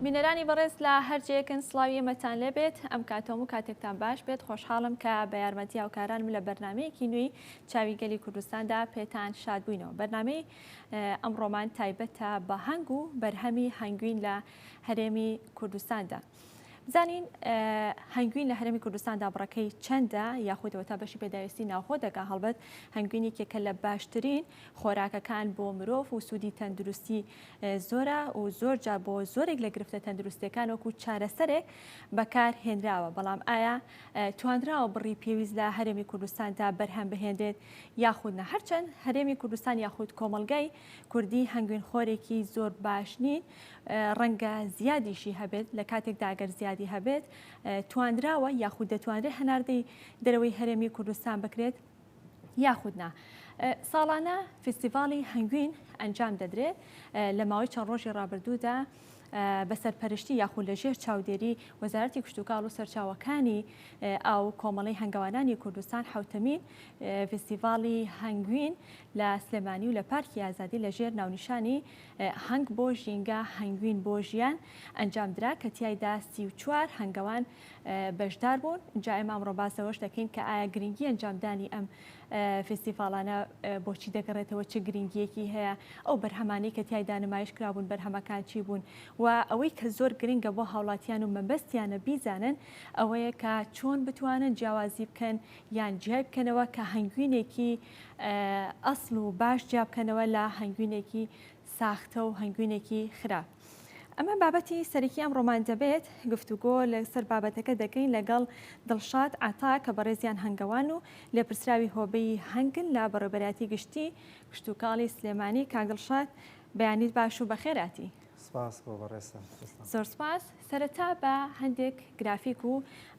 بینەرانی بەڕێز لە هەرجەیەکن سڵاوی ئێمەتان لێبێت ئەم کاتۆم و کاتێکتان باش بێت خۆشحاڵم کە بە یارمەتی هاوکارانم لە بەرنمەیەکی نوێی چاوی گەلی کوردستاندا پێتان شاد بووینەوە. بەرنمەی ئەمڕۆمان تایبەتە بە هەنگ و بەرهەمی هەنگوین لە هەرێمی کوردستاندا. بزانین هەنگوین لە هەرێمی کوردستاندا بڕەکەی چەندە یاخودەوە تا بەشی پێداویستی ناوخۆ دەکا هەڵبەت هەنگوینێکێکە لە باشترین خۆراکەکان بۆ مرۆڤ و سوودی تەندروستی زۆرە و زۆرجار بۆ زۆرێک لە گرفتە تەندروستەکان وەکو چارەسەرێک بەکار هێنراوە. بەڵام ئایا توانراوە بڕی پێویست لە هەرێمی کوردستاندا بەرهەم بهێندێت یاخودنە؟ هەرچەند هەرێمی کوردستان یاخود کۆمەلگای کوردی هەنگوین خۆرێکی زۆر باش نین، ڕەنگە زیادیشی هەبێت لە کاتێکدا ئەگەر زیادی هەبێت توانراوە یاخود دەتوانرێت هەناردەی دەرەوەی هەرێمی کوردستان بکرێت یاخودنا. ساڵانە فستیڤاڵی هەنگوین ئەنجام دەدرێت لە ماوەی چەند ڕۆژی ڕابردوودا بەسەرپەرشتی یاخود لەژێر چاودێری وەزارەتی کشتوکاڵ و سەرچاوەکانی ئاو کۆمەڵی هەنگاوانانی کوردستان حوتەمین فستیڤاڵی هەنگوین لە سلێمانی و لە پارکی ئازادی لەژێر ناونیشانی هەنگ بۆ ژینگە هەنگوین بۆ ژیان ئەنجامدرا کە تیایدا 34 هەنگاوان بەشدار بوون. جا ئێمە ئەمڕۆ باسەوەش دەکەین کە ئایا گرنگی ئەنجامدانی ئەم فستیڤاڵانە بۆچی دەگەڕێتەوە، چه گرنگیەکی هەیە، ئەو بەرهەمانەی کە تیایدا نمایش کرابوون بەرهەمەکان چی بوون و ئەوەی کە زۆر گرنگە بۆ هاوڵاتیان و مەبەستیانە بیزانن ئەوەیە کە چۆن بتوانن جیاوازی بکەن یان جیای بکەنەوە کە هەنگوینێکی ئەسڵ و باش جیا بکەنەوە لە هەنگوینێکی ساختە و هەنگوینێکی خراپ. ئەمە بابەتی سەرەکی ئەمڕۆمان دەبێت گفتوگۆ لەسەر بابەتەکە دەکەین لەگەڵ دڵشاد عەتا کە بەڕێزیان هەنگەوان و لێپرسراوی هۆبەی هەنگن لە بەڕێوەبەرەتی گشتی کشتوکاڵی سلێمانی. کاک دڵشاد بەیانیت باش و بەخێراتی. سپاس بۆ بەڕێستم. زۆر سپاس. سەرەتا بە هەندێک گرافیک و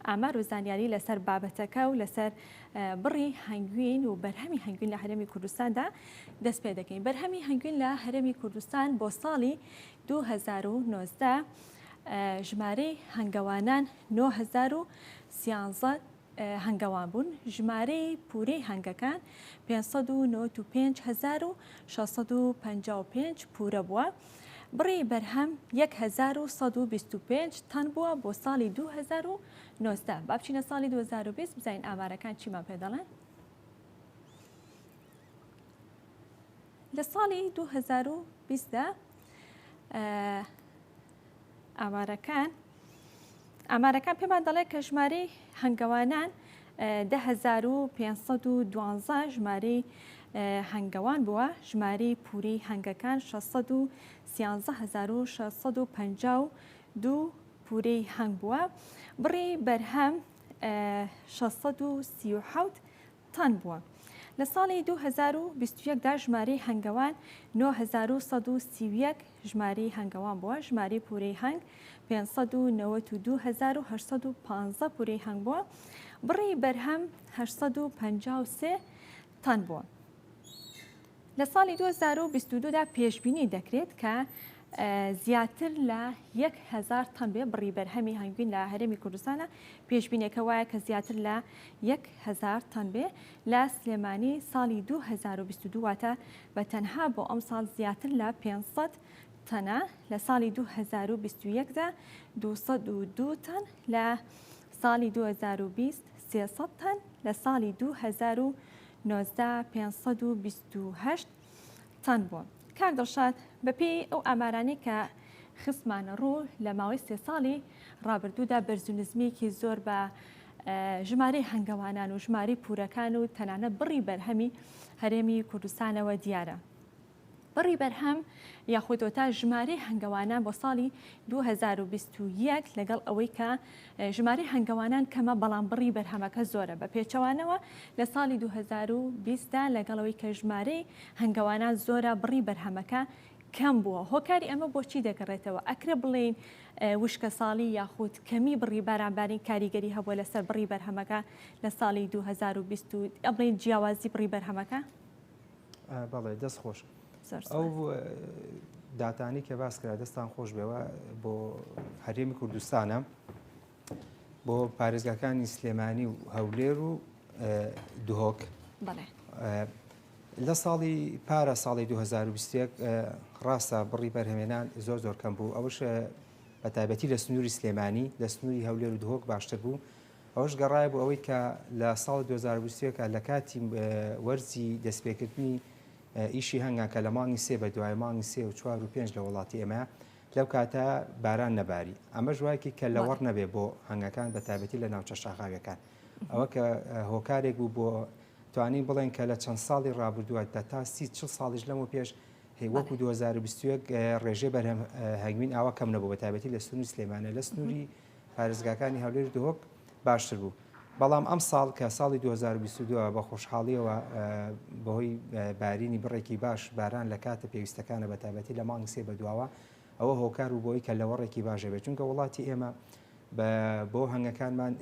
ئامار و زانیاری لەسەر بابەتەکە و لەسەر بڕی هەنگوین و بەرهەمی هەنگوین لە هەرێمی کوردستاندا دەست پێ دەکەین. بەرهەمی هەنگوین لە هەرێمی کوردستان بۆ ساڵی 2019 ژمارەی هەنگەوانان 9013 هەنگەوان بوون. ژمارەی پورەی هەنگەکان 595655 پورە بووە. بڕی بەرهەم 1125 تەن بووە بۆ ساڵی 2019. با بچینە ساڵی 2020 بزانین ئامارەکان چیمان پێ دەڵێن. لە ساڵی 2020دا ئامارەکان پێمان دەڵێت کە ژمارەی هەنگەوانان 10512 ژمارەی هەنگەوان بووە. ژمارەی پورەی هەنگەکان 613652 پورەی هەنگ بووە. بڕی بەرهەم 637 تەن بووە. لە ساڵی 2021دا ژمارەی هەنگەوان 9131 ژمارەی هەنگەوان بووە. ژمارەی پورەی هەنگ 592815 پورەی هەنگ بووە. بڕی بەرهەم 853 تەن بووە. لە ساڵی 2022دا پێشبینی دەکرێت کە زیاتر لە 1000 تەن بێ بڕی بەرهەمی هەنگوین لە هەرێمی کوردستانە. پێشبینیەکە وایە کە زیاتر لە 1000 تەن بێ. لە سلێمانی ساڵی 2022 واتە بە تەنها بۆ ئەم ساڵ زیاتر لە 500 تەنە. لە ساڵی 2021دا 202 تەن. لە ساڵی 2020 300 تەن. لە ساڵی 2019 528 تەن بووە. کاک دڵشاد بەپێی ئەو ئامارانەی کە خستمانە ڕوو لە ماوەی 3 ساڵی ڕابردوودا بەرزونزمێکی زۆر بە ژمارەی هەنگەوانان و ژمارەی پورەکان و تەنانەت بڕی بەرهەمی هەرێمی کوردستانەوە دیارە. بڕی بەرهەم یاخودۆتا ژمارەی هەنگەوانان بۆ ساڵی 2021 لەگەڵ ئەوەی کە ژمارەی هەنگەوانان کەمە بەڵام بڕی بەرهەمەکە زۆرە. بە پێچەوانەوە لە ساڵی 2020دا لەگەڵەوەی کە ژمارەی هەنگەوانان زۆرە بڕی بەرهەمەکە کەم بووە. هۆکاری ئەمە بۆچی دەگەڕێتەوە؟ ئەکرێ بڵێن وشکە ساڵی یاخود کەمی بڕی بارانبارین کاریگەری هەبووە لەسەر بڕی بەرهەمەکە لە ساڵی 2020 ئەبڵین جیاوازی بڕی بەرهەمەکە؟ بەڵێ دەست خۆش. ئەو داتانی کە باس کرا دەستان خۆش بێەوە بۆ هەرێمی کوردستانە بۆ پارێزگاکانی سلێمانی و هەولێر و دهۆک. لە ساڵی پارە ساڵی 2021 ڕاستە بڕی بەرهەمێنان زۆر کەم بوو. ئەوش بە تایبەتی لە سنووری سلێمانی لە سنووری هەولێر و دهۆک باشتر بوو ئەوش گەڕایە بۆ ئەوەی کە لە ساڵ 2023 لە کاتی وەرزی دەستپێکردنی ئیشی هەنگا کە لە مانگی سێ بە دوای مانگی سێ و 4 و 5 لە وڵاتی ئێمە لەو کاتە باران نەباری ئەمە ژوایکی کە لەوەڕ نەبێ بۆ هەنگەکان بە تایبەتی لە ناوچە شاخاویەکان ئەوە کە هۆکارێک بوو بۆ توانین بڵێن کە لە چەند ساڵی ڕابردووە تا 30 ساڵیش لەمە پێش وەکو 2021 ڕێژێ بەرهەم هەنگوین ئاوا کەم نەبوو بە تایبەتی لە سنووری سلێمانە لە سنووری پارێزگاکانی هەولێر دهۆک باشتر بوو بەڵام ئەم ساڵ کە ساڵی 2022 بە خۆشحاڵیەوە بەهۆی بارینی بڕێکی باش باران لە کاتە پێویستەکانە بە تایبەتی لە مانگی سێ بەدواوە ئەوە هۆکار و بۆی کە لە وەڕێکی باشە بێت چونکە وڵاتی ئێمە بۆ هەنگەکانمان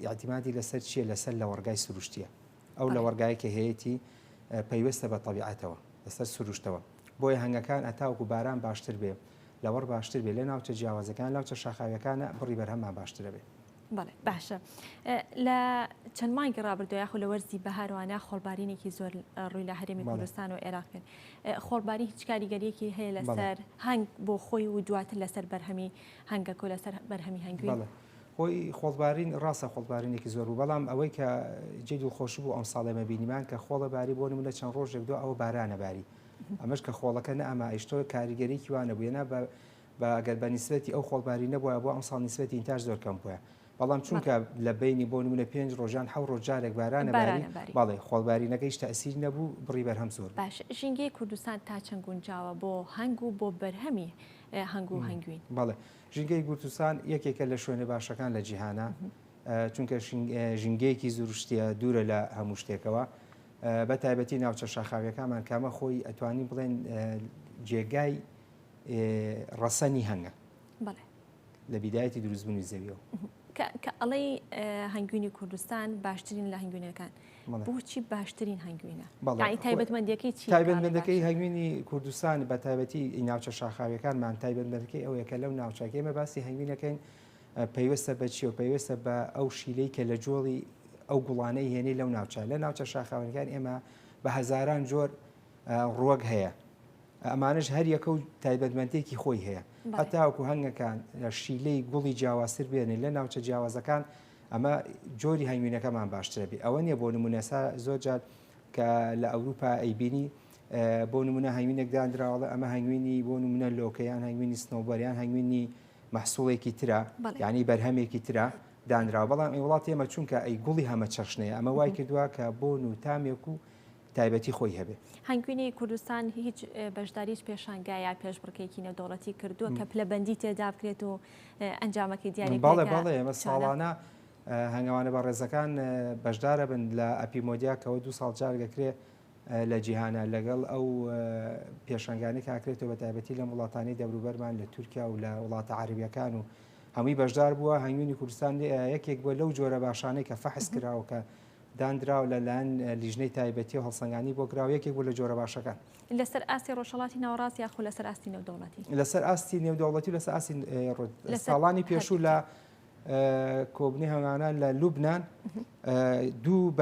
یاعتیمادی لەسەر چیە لەسەر لە وەرگای سروشتیە ئەو لە وەرگایەکە هەیەی پەیوەستە بە تەبیعەتەوە لەسەر سروشتەوە بۆیە هەنگەکان ئەتاوکو باران باشتر بێ لەوەڕ باشتر بێ لە ناوچە جیاوازەکان لاوچە شاخاویەکانە بڕی بەرهەممان باشترە بێ بەڵێ باشە لە چەند مانگی ڕابردووە یاخۆ لە وەرزی بەهاروانە خۆڵبارینێکی زۆر ڕووی لە هەرێمی کوردستان و عێراق کرد خۆڵباری هیچ کاریگەریەکی هەیە لەسەر هەنگ بۆ خۆی و دواتر لەسەر بەرهەمی هەنگەکە و لەسەر بەرهەمی هەنگوین خۆی خۆڵبارین ڕاستە خۆڵبارینێکی زۆر بوو بەڵام ئەوەی کە جێ دڵخۆشی بوو ئەم ساڵێمە بینیمان کە خۆڵە باری بۆ نمونە چەند ڕۆژێک دو ئەوە بارانە باری ئەمەش کە خۆڵەکە نەئەما ئیشتۆ کاریگەریکی وانە بووێنە بە ئەگەر بە نیسبەتی ئەو خۆڵباری نەبووە بۆ ئەم ساڵ نیسبەتی ئینتاژ زۆر کەم بووە بەڵام چونکە لە بینی بۆ نمونە 5 ڕۆژان 7 ڕۆژارێک بارانە باری بەڵێ خۆڵبارینەکەیش تەئسیر نەبوو بڕی بەرهەم زۆر باش ژینگەی کوردستان تا چەند گونجاوە بۆ هەنگ و بۆ بەرهەمی هەنگ و هەنگوین بەڵێ ژینگەی کوردستان یەکێکە لە شوێنە باشەکان لە جیهانە چونکە ژینگەیەکی زروشتیە دوورە لە هەموو شتێکەوە بە تایبەتی ناوچە شاخاویەکانمان کامە خۆی ئەتوانی بڵێن جێگای ڕەسەنی هەنگە لە بیدایەتی دروستبوونی زەویەوە کە ئەڵێ هەنگوینی کوردستان باشترین لە هەنگوینەکان بۆچی باشترین هەنگوینە یعنی تایبەتمەندیەکەی چی تایبەتمەندەکەی هەنگوینی کوردستان بە تایبەتی ناوچە شاخاویەکانمان تایبەتمەندەکەی ئەوەیە کە لەو ناوچەکە ئێمە باسی هەنگوینەکەین پەیوەستە بە چی و پەیوەستە بە ئەو شیلەی کە لە جۆڵی ئەو گوڵانەی هێنەی لەو ناوچە لە ناوچە شاخاوەکان ئێمە بە هەزاران جۆر ڕووەک هەیە ئەمانش هەر یەکە و تایبەتمەندێکی خۆی هەیە هەتاوەکو هەنگەکان لە شیلەی گوڵی جیاوازتر بێنێ لە ناوچە جیاوازەکان ئەمە جۆری هەنگوینەکەمان باشترە بێ ئەوە نییە بۆ نمونەسا زۆر جار کە لە ئەوروپا ئەیبینی بۆ نمونە هەنگوینێک دانراوەڵە ئەمە هەنگوینی بۆ نمونە لۆکەیان هەنگوینی سنۆبەریان هەنگوینی مەحسوڵێکی ترە یعنی بەرهەمێکی ترە دانراوە بەڵام وڵات ئێمە چونکە ئەی گوڵی هەمە چەشنەیە ئەمە وای کردووە کە بۆن و تامێک و تایبەتی خۆی هەبێ هەنگوینی کوردستان هیچ بەشداریش پێشانگایە پێشبڕکێکی نێودەوڵەتی کردووە کە پلەبەندی تێدا بکرێت و ئەنجامەکەی دیاری بەڵێ ئێمە ساڵانە هەنگاوانە بەڕێزەکان بەشدارە بن لە ئەپیمۆدیاکەوە 2 ساڵ جارگەکرێ لە جیهانە لەگەڵ ئەو پێشنگانی کاکرێتەوە بە تایبەتی لە وڵاتانی دەوروبەرمان لە تورکیا و لە وڵاتە عەربیەکان و هەمووی بەشدار بووە هەنگوینی کوردستان یەکێک بووە لەو جۆرە باشانەی کە فەحس کراوە کە دانراو لەلایەن لیژنەی تایبەتی و هەڵسەنگانی بۆ کراوە یەکێک بوو لە جۆرە باشەکان لەسەر ئاستی ڕۆژهەڵاتی ناوەڕاست یاخۆ لەسەر ئاستی نێودەوڵەتی لەسەر ئاستی نێودەوڵەتی و لەسەر ئاستی ساڵانی پێشوو لە کۆبنی هەنگانە لە لوبنان دوو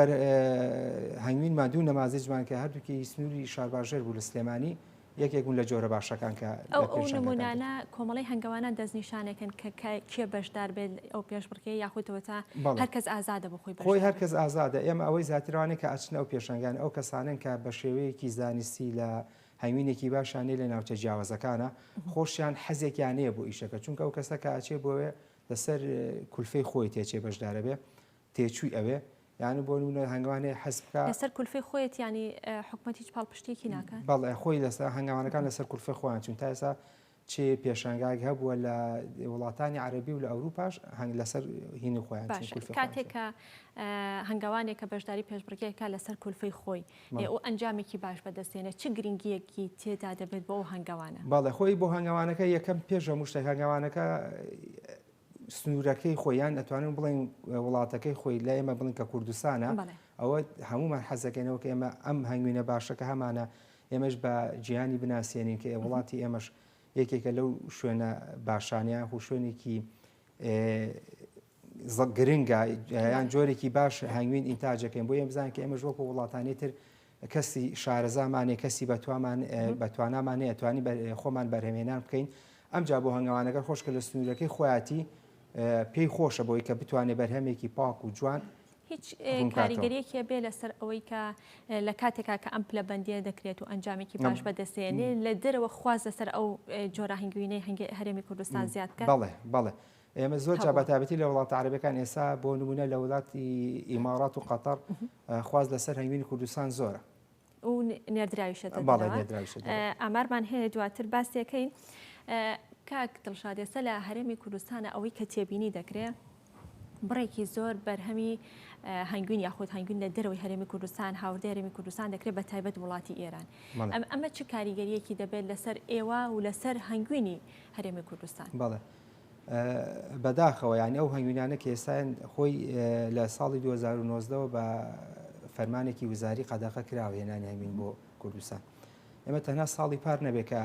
هەنگوینمان دوو نەمازیجمان کە هەردووکی سنووری شارباژێر بوو لە سلێمانی یەکێک بوون لە جۆرە باشەکان کە ئەو نمونانە کۆمەڵی هەنگاوانە دەستنیشانێکن کە کێ بەشدار بێت ئەو پێشبڕکێ یاخۆیتەوە تا هەرکەس ئازادە بۆ خۆی هەرکەس ئازادە ئێمە ئەوەی زیاترانێک کە ئەچنە ئەو پێشنگان ئەو کەسانن کە بە شێوەیەکی زانستی لە هەنگوینێکی باشانەی لە ناوچە جیاوازەکانە خۆشیان حەزێکیانەیە بۆ ئیشەکە چونکە ئەو کەسە کە ئاچێ بۆوێ لەسەر کولفەی خۆی تێچێ بەشدارە بێ تێچووی ئەوێ یعنی بۆ نمونە هەنگاوانەیە حەز بکە لەسەر کولفەی خۆیت ینی حکومەت هیچ پاڵپشتێکی ناکات بەڵێ خۆی لەسەر هەنگاوانەکان لەسەر کولفەی خۆیان چون تا ئێستا چێ پێشنگاک هەبووە لە وڵاتانی عەربی و لە ئەوروپاش لەسەر هینی خۆیان کاتێکە هەنگاوانێکە بەشداری پێشبڕکێکە لەسەر کولفەی خۆی ئەو ئەنجامێکی باش بەدەستێنە چ گرنگیەکی تێدا دەبێت بۆ ئەو هەنگاوانە بەڵێ خۆی بۆ هەنگاوانەکە یەکەم پێش هەموو شتێک هەنگاوانەکە سنوورەکەی خۆیان ئەتوانن بڵێن وڵاتەکەی خۆی لە ئێمە بڵین کە کوردستانە ئەوە هەمومان حەزەکەینەوە کە ئێمە ئەم هەنگوینە باشەکە هەمانە ئێمەش بە جیهانی بناسیێنین کە وڵاتی ئێمەش یەکێکە لەو شوێنە باشانیان و شوێنێکی گرنگە یان جۆرێکی باش هەنگوین ئینتاجەکەین بۆ ئێمە بزانین کە ئێمەش وەکو وڵاتانی تر کەسی شارەزامانێ کەسی بەتوانامانێ ئەتوانی خۆمان بەرهەمێنان بکەین ئەمجا بۆ هەنگاوانەکە خۆشکە لە سنوورەکەی خۆیاتی پێی خۆشە بۆی کە بتوانێت بەرهەمێکی پاک و جوان هیچ کاریگەریەکە بێ لەسەر ئەوەی کە لە کاتێکا کە ئەم پلەبەندیە دەکرێت و ئەنجامێکی باش بەدەستێنێ لە دەرەوە خواز لەسەر ئەو جۆرە هەنگوینەی هەرێمی کوردستان زیادکە. بەڵێ ئێمە زۆر جا بەتابەتی لە وڵاتە عەرەبیەکان ئێستا بۆ نمونە لە وڵاتی ئیمارات و قەتەر خواز لەسەر هەنگوینی کوردستان زۆرە و نێردراویشە ئامارمان هەیە دواتر باسیەکەین. کاک دڵشاد ئێستا لە هەرێمی کوردستانە ئەوەی کە تێبینی دەکرێت بڕێکی زۆر بەرهەمی هەنگوین یاخود هەنگوین لە دەرەوەی هەرێمی کوردستان هاوردەی هەرێمی کوردستان دەکرێت بە تایبەت وڵاتی ئێران. ئەمە چه کاریگەریەکی دەبێت لەسەر ئێوە و لەسەر هەنگوینی هەرێمی کوردستان؟ بەڵێ بەداخەوە یانی ئەو هەنگوینانە کە ئێستایان خۆی لە ساڵی 2019 بە فەرمانێکی وزاری قەدەغە کراوە هێنانی هەنگوین بۆ کوردستان. ئێمە تەنها ساڵی پار نەبێت کە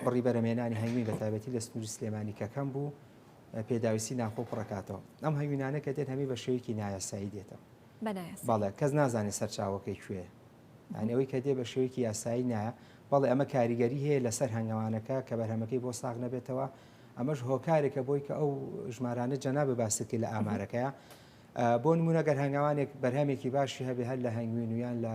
بڕی بەرەمێنانی هەنگوین بە تایبەتی لە سنووری سلێمانی کە کەم بوو پێداویستی ناخۆ پڕکاتەوە. ئەم هەنگوینانە کە دێت هەمی بە شێوەیەکی نایاسایی دێتەوە. بەڵێ کەس نازانێت سەرچاوەکەی کوێ، یعنی ئەوەی کە دێ بە شێوەیەکی یاسایی نایە. بەڵێ ئەمە کاریگەری هەیە لەسەر هەنگاوانەکە کە بەرهەمەکەی بۆ ساغ نەبێتەوە. ئەمەش هۆکارێکە بۆی کە ئەو ژمارانە جەنابە باسەکەی لە ئامارەکەیە. بۆ نمونە گەر هەنگاوانێک بەرهەمێکی باشی هەبێ هەر لە هەنگوین ویان لە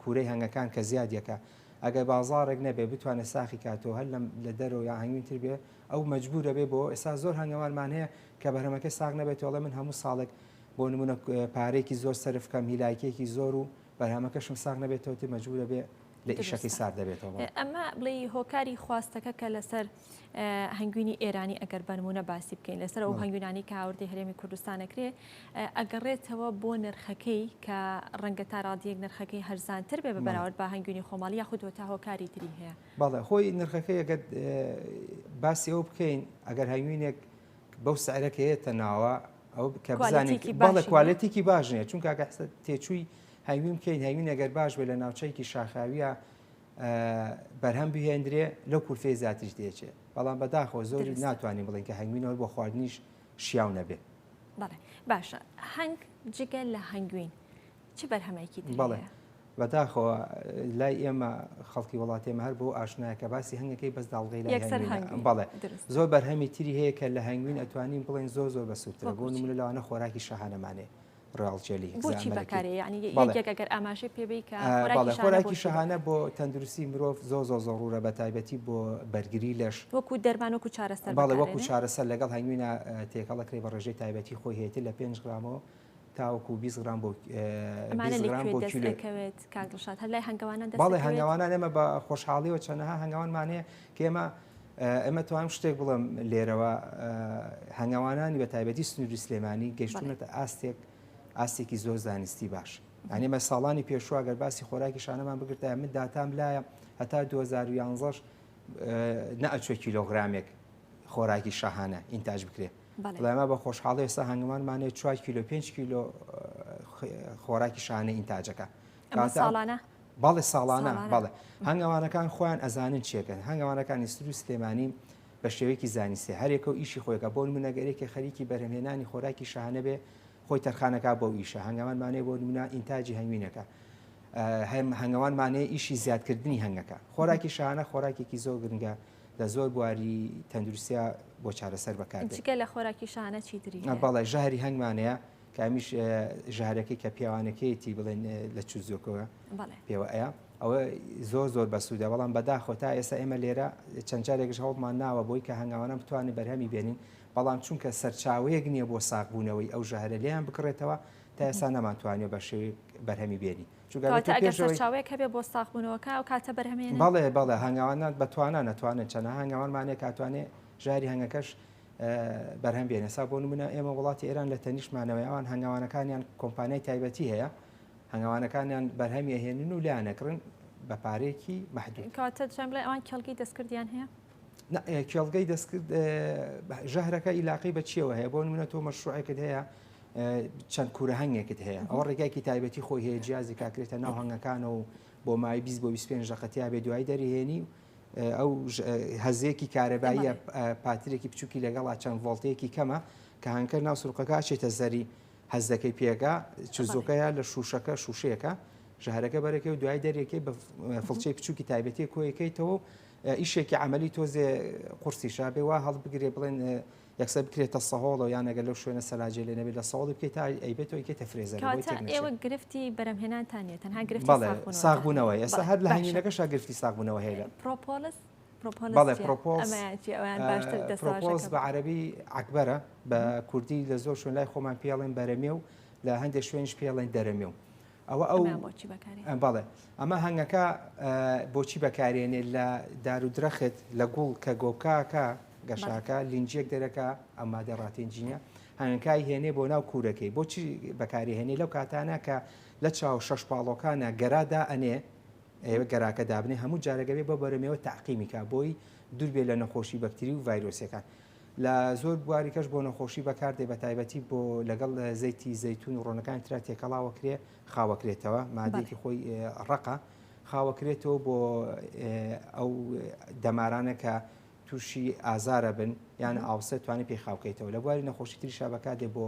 کوورەی هەنگەکان کە زیادیەکە ئەگەر بازارێک نەبێ بتوانێت ساخی کاتەوە هەر لە دەرەوە یا هەنگوینتر بێ ئەو مەجبورە بێ بۆ ئێستا زۆر هەنگاوانمان هەیە کە بەرهەمەکە ساغ نەبێتەوە. من هەموو ساڵێک بۆ نمونە پارێکی زۆر سەرفکەم هیلایکێکی زۆر و بەرهەمەکەشم ساغ نەبێتەوە تێ مەجبورە بێ لە ئیشەکەی سار دەبێتەوە. ئەمە بڵێ هۆکاری خواستەکە کە لەسەر هەنگوینی ئێرانی ئەگەر بەنمونە باسی بکەین لەسەر ئەو هەنگوینانی کە هاوردەی هەرێمی کوردستانەکرێ ئەگەڕێتەوە بۆ نرخەکەی کە ڕەنگە تا ڕادیەک نرخەکەی هەرزانتر بێ بە بەراورد بە هەنگوینی خۆماڵی یاخود تا هۆکاری تری هەیە. بەڵێ خۆی نرخەکەی ئەگەر باسی ئەو بکەین ئەگەر هەنگوینێک بەو سعرەکە هەیەتە ناوە ئەو کە بزانین بەڵێ کوالێتیکی باش نیە، چونکە ئەگەر تێچووی هەنگوین بکەین هەنگوین ئەگەر باش بێ لە ناوچەیەکی شاخاویە بەرهەم بهێندرێ لەو کورفەی زیاتریش دێچێت. بەڵام بەداخەوە زۆری ناتوانین بڵین کە هەنگوینەوە بۆ خواردنیش شیاو نەبێ. بەڵێ باشە هەنگ جگەل لە هەنگوین چ بەرهەمێکی بەڵێ بەداخەوە لای ئێمە خەڵکی وڵاتێمە هەر بۆ ئاشنایە کە باسی هەنگەکەی بەس داڵغی لای بەڵێ زۆر بەرهەمی تری هەیە کە لە هەنگوین ئەتوانین بڵێن زۆر بەسووترە. بۆ نمونە لەوانە خۆراکی شەهانەمانێ ڕاڵجێلی بۆچی بەکارێ یعنی یەکێکەگەر ئاماژەی پێبێ کە خۆراکی شەهانە بۆ تەندروستی مرۆڤ زۆر زۆڕورە بە تایبەتی بۆ بەرگری لەش وەکو دەرمان وەکو چارەسەر بەڵێ وەکو چارەسەر لەگەڵ هەنگوینە تێکەڵەکرێ بە ڕێژەی تایبەتی خۆی هەیەتی لە 5 گرامەوە تاوەکو 20 گرام بۆ دەستەکەوێت کاگڵشاد هەر لای هەنگاوانان بەڵێ هەنگاوانان ئێمە بە خۆشحاڵیەوە چەندەها هەنگاوانمانەیە کە ئێمە توانم شتێک بڵم لێرەوە هەنگاوانانی بە تایبەتی سنووری سلێمانی گەیشتونەتە ئاستێکی زۆر زانستی باش. یعنی ئێمە ساڵانی پێشوە گەر باسی خۆراکی شانەمان بگرتە من داتام لایە هەتا 2011 نەئەچوە کیلۆگرامێک خۆراکی شاهانە ئینتاج بکرێت. بەڵێمە بە خۆشحاڵی ئێستا هەنگاوانمانێت 4 کیلۆ 5 کیلۆ خۆراکی شانە ئینتاجەکە بەڵێ ساڵانە. بەڵێ هەنگاوانەکان خۆیان ئەزانن چیەکەن. هەنگاوانەکانی سنووری سلێمانی بە شێوەیەکی زانستی هەرێکە و ئیشی خۆیەکە بۆ نمونەگەرێکی خەریکی بەرهەمهێنانی خۆراکی شاهانە بێ خۆی تەرخانەکە بۆ ئیشە هەنگاوانمانەیە بۆ نمونە ئینتاجی هەنگوینەکە هەنگاوانمانەیە ئیشی زیادکردنی هەنگەکە. خۆراکی شاهانە خۆراکێکی زۆر گرنگە لە زۆر بواری تەندروستیە بۆ چارەسەر بەکاردێت. لە خۆراکی شاهانە چیتری بەڵێ ژەهری هەنگمانەیە کە ئەمیش ژەهرەکەی کە پیاوانەکەیەتی بڵێن لە چوزۆکەوە پێوە ئەیە ئەوە زۆر بەسوودە. بەڵام بەداخۆ تا ئێستا ئێمە لێرە چەند جارێکش هەوڵمان ناوە بۆی کە هەنگاوانە بتوانێت بەرهەمی بێنین، بەڵام چونکە سەرچاوەیەک نییە بۆ ساغبوونەوەی ئەو ژەهرە لێیان بکڕێتەوە تا ئێستا نەمانتوانێت بە شێوەیە بەرهەمی بێنی. سەرچاوەیەک هەبێ بۆ ساغبوونەوەکە و کاتە بەرهەمێنن. بەڵێ هەنگاوانات بەتوانە نەتوانن چەنە هەنگاوانمانێک کاتوانێت ژاری هەنگەکەش بەرهەم بێنێ. سا بۆ نمونە ئێمە وڵاتی ئێران لە تەنیشمانەوەی ئەوان هەنگاوانەکانیان کۆمپانیای تایبەتی هەیە هەنگاوانەکانیان بەرهەمی هێنن و لیانەکڕن بە پارێکی مەحدود. کاتە بڵێ ئەوان کێڵگەی دەستکردیان هەیە؟ کێڵگەی دەستکرد ژەهرەکە ئیلاقی بە چیەوە هەیە؟ بۆ نمونە تۆ مەشروعێکت هەیە چەند کوورە هەنگێکت هەیە ئەوە ڕێگایکی تایبەتی خۆی هەیە جیازی کاکرێتە ناو هەنگەکانە و بۆ مای 20 بۆ 25 دقەتیا بێ دوای دەریهێنی ئەو هەزەیەکی کارەباییە پاترێکی بچووکی لەگەڵا چەند ڤۆڵتەیەکی کەمە کە هەنگکە ناو سوڕقەکە چێتە زەری هەزەکەی پێگا چزۆکەیە لە شوشەکە شوشەیەەکە ژەهرەکە بەرەکەی و دوای دەرێکی بە فڵچەی بچووکی تایبەتی کۆیەکەیتەوە ئیشێکی عملی تۆزێ قورسیشا بێ وا هەڵبگرێ بڵێن یەکسەر بکرێتە سەهۆڵ و یان ئەگەر لەو شوێنە سەلاجێ لێ نەبێت لە سەڵی بکەیت تا ئەیبێتەوە ئیکێتە فرێزەر ئێوە گرفتی بەرەمهێنانتانە تەنها گرفتی ساغبوونەوەی ئێستا هەر لە هەنگوینەکەشا گرفتی ساغبوونەوە هەیە بەڵێ پرۆپۆز بە عەرەبی عەکبەرە بە کوردی لە زۆر شوێن لای خۆمان پێڵێن بەرەمێ و لە هەندێک شوێنش پێڵێن دەرەمێ و ئەو بەڵێ ئەمە هەنگەکە بۆچی بەکارێنێت لە دار و درەخت لە گوڵ کە گۆکاکە گەشاکە لینجێک دەرەکە ئەم مادە ڕاتێنجینە هەنگەکەی هێنێ بۆ ناو کوورەکەی بۆچی بەکاری هێنێ لەو کاتانە کە لە چاو شەش پاڵۆکانە گەرادا ئەنێ ئێوە گەراکە دابنێ هەموو جارەگەبێ بە بەرەمەوە تەعقیمیکە بۆی دوور بێ لە نەخۆشی بەکتری و ڤایرۆسیەکان لە زۆر بواری کەش بۆ نەخۆشی بەکاردێ بە تایبەتی بۆ لەگەڵ زەیتی زەیتون و ڕۆنەکانی ترا تێکەڵاوەکرێ خاوەکرێتەوە مادێکی خۆی ڕقە خاوەکرێتەوە بۆ ئەو دەمارانە کە تووشی ئازارە بن یان ئاوسە توانێت پێی خاوکەیتەوە لە بواری نەخۆشی تریشا بەکاتێ بۆ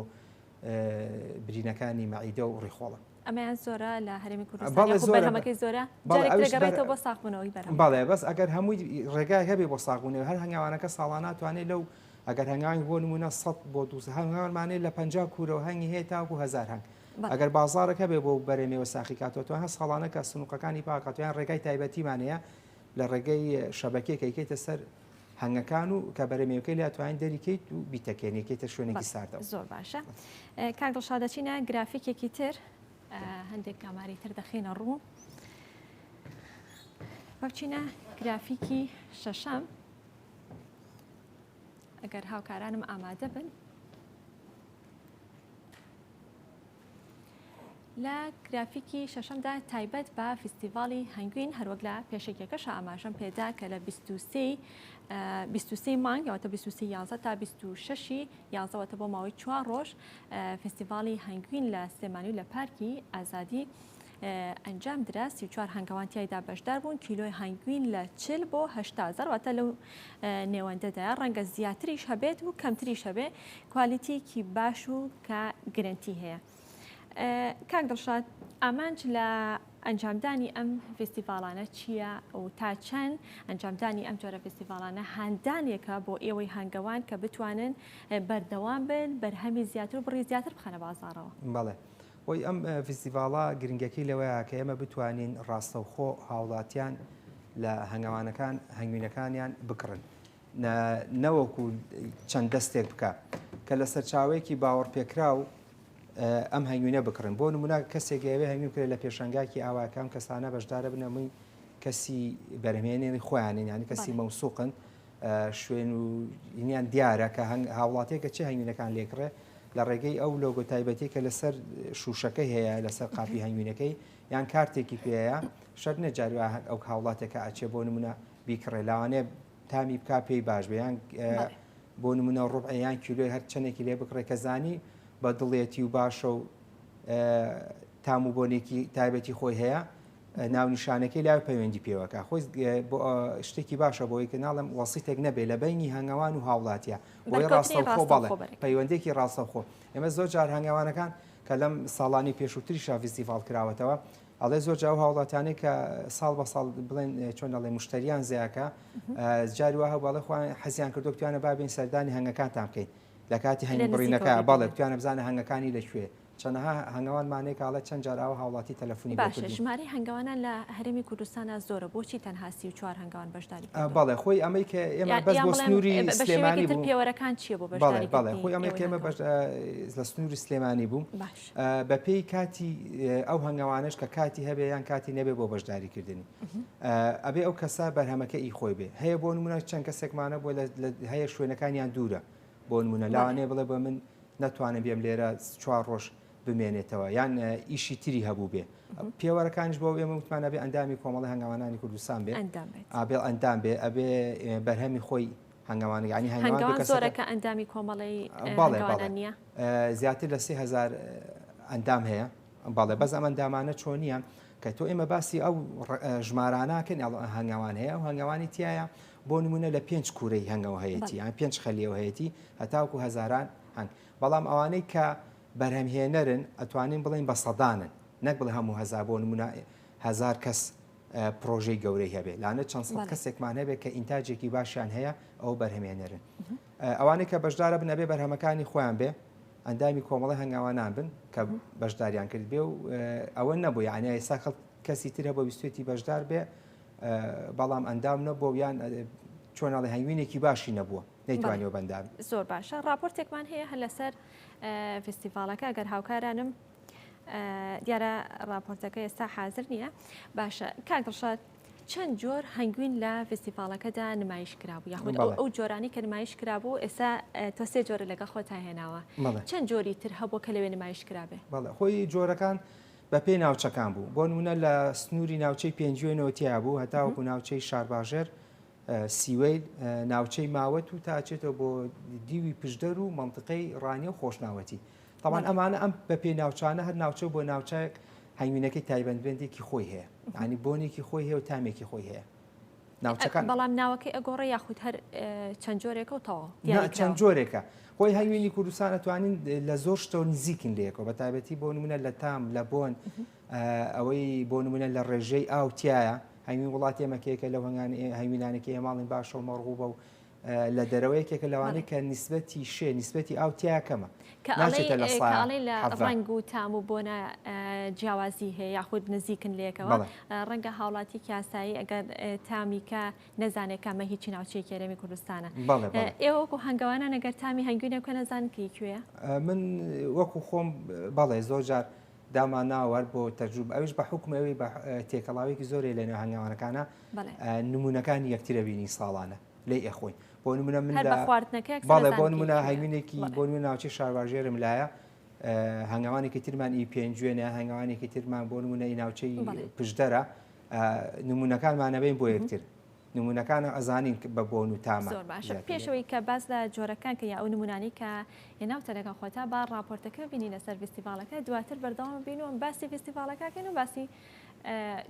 برینەکانی مەعیدە و ڕێخۆڵە ئەمەیان زۆرە لە هەرێمی کوردستان بەرهەمەکەی زۆرە جارێکگەڕێتەوە بۆ ساغبوونەوەی بەرهەم بەڵێ بەس ئەگەر هەمووی ڕێگای هەبێ بۆ ساغبوونەوە هەر هەنگاوانەکە ساڵانە توانێت لەو ئەگەر هەنگاوی بۆ نمونە 100 بۆ 200 هەنگاوانمانێت لە 50 کوورەوە هەنگی هەیە تاکو 1000 هەنگ ئەگەر بازارەکە بێ بۆ بەرەمێوە ساخی کاتەوە توانە ساڵانە کە سنووقەکانی پاکاتویان ڕێگای تایبەتیمانەیە لە ڕێگەی شەبەکەیەکە یکەیتە سەر هەنگەکان و کە بەرەمێوەکەی لە توانین دەریکەیت و بیتەکێنێکێتە شوێنێکی ساردەوە زۆر باشە کاک دڵشادەچینە گرافیکێکی تر هەندێک کاماری تر دەخینە ڕوو بەچینە گرافیکی شەشەم ئەگەر هاوکارانم ئامادە بن لە گرافیکی شەشەمدا تایبەت بە فستیڤاڵی هەنگوین هەروەک لە پێشێکەکەش ئاماژەم پێدا کە لە 23 مانگ یاوەتە 23 یازە تا 26 یازەوەتە بۆ ماوەی 4 ڕۆژ فستیڤاڵی هەنگوین لە سلێمانی و لە پارکی ئازادی ئەنجام درا 34 هەنگاوان تایدا بەشدار بوون کیلۆی هەنگوین لە 40 بۆ 80 واتە لەو نێوەندەدا ڕەنگە زیاتریش هەبێت و کەمتریش هەبێ کوالیتیکی باش و کە گرنتی هەیە کاک دڵشاد ئامانج لە ئەنجامدانی ئەم فستیڤاڵانە چییە و تا چەند ئەنجامدانی ئەم جۆرە فستیڤاڵانە هاندانێکە بۆ ئێوەی هەنگەوان کە بتوانن بەردەوام بن بەرهەمی زیاتر و بڕی زیاتر بخەنە بازارەوە بەڵێ وی ئەم فستیڤاڵە گرنگەکەی لەوەیە کە ئێمە بتوانین ڕاستەوخۆ هاوڵاتیان لە هەنگاوانەکان هەنگوینەکانیان بکڕن نەوەکو چەند دەستێک بکە کە لە سەرچاوەیەکی باوەڕپێکرا و ئەم هەنگوینە بکڕن بۆ نمونە کەسێک ئەوێ هەنگوین کرێت لە پێشەنگاکی ئاواکەم کەسانە بەشدارە بنەمووی کەسی بەرهمێنێنی خۆیانین ینی کەسی مەوسوقن شوێن و یینیان دیارە کە هاوڵاتێکە چه هەنگوینەکان لێکڕێ لە ڕێگەی ئەو لۆگۆ تایبەتی کە لەسەر شوشەکەی هەیە لەسەر قاپی هەنگوینەکەی یان کارتێکی پێەیە شەر نەجاری ئەو هاوڵاتێکە ئاچێ بۆ نمونە بیکڕێ لاوانێ تامی بک پێی باش بەیان بۆ نمونە ڕوبعیان کیلۆی هەر چەندێکی لێ بکڕێ کە زانی بە دڵێتی و باشە و تاموبۆنێکی تایبەتی خۆی هەیە ناونیشانەکەی لاوی پەیوەندی پێوەکە خۆی شتێکی باشە بۆی کە ناڵم وەسیتێک نەبێ لە بینی هەنگاوان و هاوڵاتیە بۆی ڕاستەوخۆ بەڵێ پەیوەندێکی ڕاستەوخۆ ئێمە زۆر جار هەنگاوانەکان کە لەم ساڵانی پێشووتری فستیڤاڵ کراوەتەوە ئەڵێ زۆر جاو هاوڵاتانەی کە ساڵ بە ساڵ بڵێن چۆن دەڵێ مشتریان زیاکە جاری وایە باڵێ خۆیان حەزیان کردو توانە بابین سەردانی هەنگەکانتان بکەین لە کاتی هەنگ بڕینەکە باڵێ توانە بزانە هەنگەکانی لەکوێ چەندەها هەنگاوانمانێک ئاڵە چەند جاراوە هاوڵاتی تەلەفۆنی باشە ژمارەی هەنگاوانان لە هەرێمی کوردستانە زۆرە بۆچی تەنها 34 هەنگاوان بەشداری بەڵێ خۆی ئەمەی کە ئێمە بەس بۆ سنووری سلێمانی بوو پێوەرەکان چییە بۆ بەشداری بەڵێ خۆی ئەمەی کە ئێمە لە سنووری سلێمانی بوو بەپێی کاتی ئەو هەنگاوانش کە کاتی هەبێ یان کاتی نەبێ بۆ بەشداریکردنی ئەبێ ئەو کەسا بەرهەمەکە ئی خۆی بێ هەیە بۆ نمونە چەند کەسێکمانە بۆ هەیە شوێنەکانیان دوورە بۆ نمونە لاوانەیە بڵێ بە من نەتوانم بێم لێرە 4 ڕۆژ بمێنێتەوە یان ئیشی تری هەبوو بێ پێوەرەکانش بۆ ئێمە وتمانە بێ ئەندامی کۆمەڵی هەنگاوانانی کوردستان بێ ئابێ ئەندام بێ ئەبێ بەرهەمی خۆی هەنگاوانی ینی هەنگاوان زۆرەکە ئەندامی کۆمەڵی هەنگاوانان نییە زیاتر لە 3000 ئەندام هەیە باڵێ بەس ئەم ئەندامانە چۆنیە کە تۆ ئێمە باسی ئەو ژماراناکەن هەنگاوان هەیە و هەنگاوانی تایە بۆ نمونە لە 5 کوورەی هەنگەوە هەیەی یان 5 خەلیەوە هەیەی هەتاوکو هەزاران هەنگ بەڵام ئەوانەی کە بەرهەمهێنەرن ئەتوانین بڵین بە سەدانن نەک بڵێ هەموو هەزار بۆ نمونە 1000 کەس پرۆژەی گەورەی هەبێ لاانە چەند سەد کەسێکمان هەبێت کە ئینتاجێکی باشیان هەیە ئەو بەرهەمێنەرن ئەوانەی کە بەشدارە بن ئەبێ بەرهەمەکانی خۆیان بێ ئەندامی کۆمەڵی هەنگاوانان بن کە بەشداریان کرد بێ و ئەوە نەبوو یعنی ئێستا کەسی ترە بۆ ویستێتی بەشدار بێ بەڵام ئەندام نەبوو یان چۆناڵی هەنگوینێکی باشی نەبووە نەیتوانیەوە بەندام زۆر باشە راپۆرتێکمان هەیە هە لەسەر فستیڤالەکە ئەگەر هاوکارانم دیارە راپۆرتەکە ئێستا حاضر نییە باشە کاک دڵشاد چەند جۆر هەنگوین لە فستیڤالەکەدا نمایش کرابوو یاخود ئەو جۆرانی کە نمایش کرابوو ئێستا تۆ سێ جۆرە لەگەڵ خۆت هێناوە چەند جۆری تر هەبوو کە لەوێ نمایش کرابێ بەڵێ خۆی جۆرەکان بە پێی ناوچەکان بوو بۆ نمونە لە سنووری ناوچەی پێنجوێنەوە تیا بوو هەتاوەکو ناوچەی شارباژێر سیوەیل ناوچەی ماوەت و تاچێتەوە بۆ دیوی پشدەر و منطقەی ڕانیە و خۆشناوەتی طبعاً ئەمانە ئەم بە پێی ناوچانە هەر ناوچە بۆ ناوچەیەک هەنگوینەکەی تایبەتمەندێکی خۆی هەیە ینی بۆنێکی خۆی هەیە و تامێکی خۆی هەیە ناوچەکان بەڵام ناوەکەی ئەگۆڕە یاخود هەر چەند جۆرێکە و تەواو چەند جۆرێکە خۆی هەنگوینی کوردستان ئەتوانین لە زۆر شتەوە نزیکن لێکەوە بە تایبەتی بۆ نمونە لە تام لە بۆن ئەوەی بۆ نمونە لە ڕێژەی ئاوتیایە هەنگوین وڵاتی ئەمەکەیەکە لەو هەنگوینانێکی ئێماڵین باشە و مەڕغوبە و لە دەرەوەیەکێکە لەوانەیە کە نیسبەتی نیسبەتی ئاوتیاکەمە کەڵی لە ڕنگ و تام و بۆنە جیاوازی هەیە یاخود نزیکن لێکەوە ڕەنگە هاوڵاتی کاسایی ئەگەر تامیکە نەزانێکەمە هیچی ناوچەیەکی هەرێمی کوردستانە ئێوەکو هەنگاوانە ئەگەر تامی هەنگوینێکە نەزانکەی کوێیە من وەکو خۆم بەڵێ زۆر جار دامان ناوەەر بۆ تەجروب ئەوش بە حکومەوەی بە تێکەڵاوێکی زۆری لەنێو هەنگاوانەکانە نمونونەکانی یەکترە بینی ساڵانە لی ئەخۆین بۆ نمونە من بەڵێ بۆ نمونە هەنگوینێکی بۆ نمونە ناوچەی شارواژێرم لایە هەنگاوانێکی ترمان ئی پێنجوێنە هەنگاوانێکی ترمان بۆ نمونە ناوچەی پشدەرە نمونونەکانمانەبین بۆ یەکتر نمونونەکانە ئەزانین بە بۆن و تامە زۆر باشە پێشەوەی کە باز لە جۆرەکان کە یا ئەو نمونانی کە هێناوتە لەگەڵ خۆتا با راپۆرتەکە بینی لەسەر فستیڤالەکە دواتر بەردەوام بینەوە باسی فستیڤالەکەکەن و باسی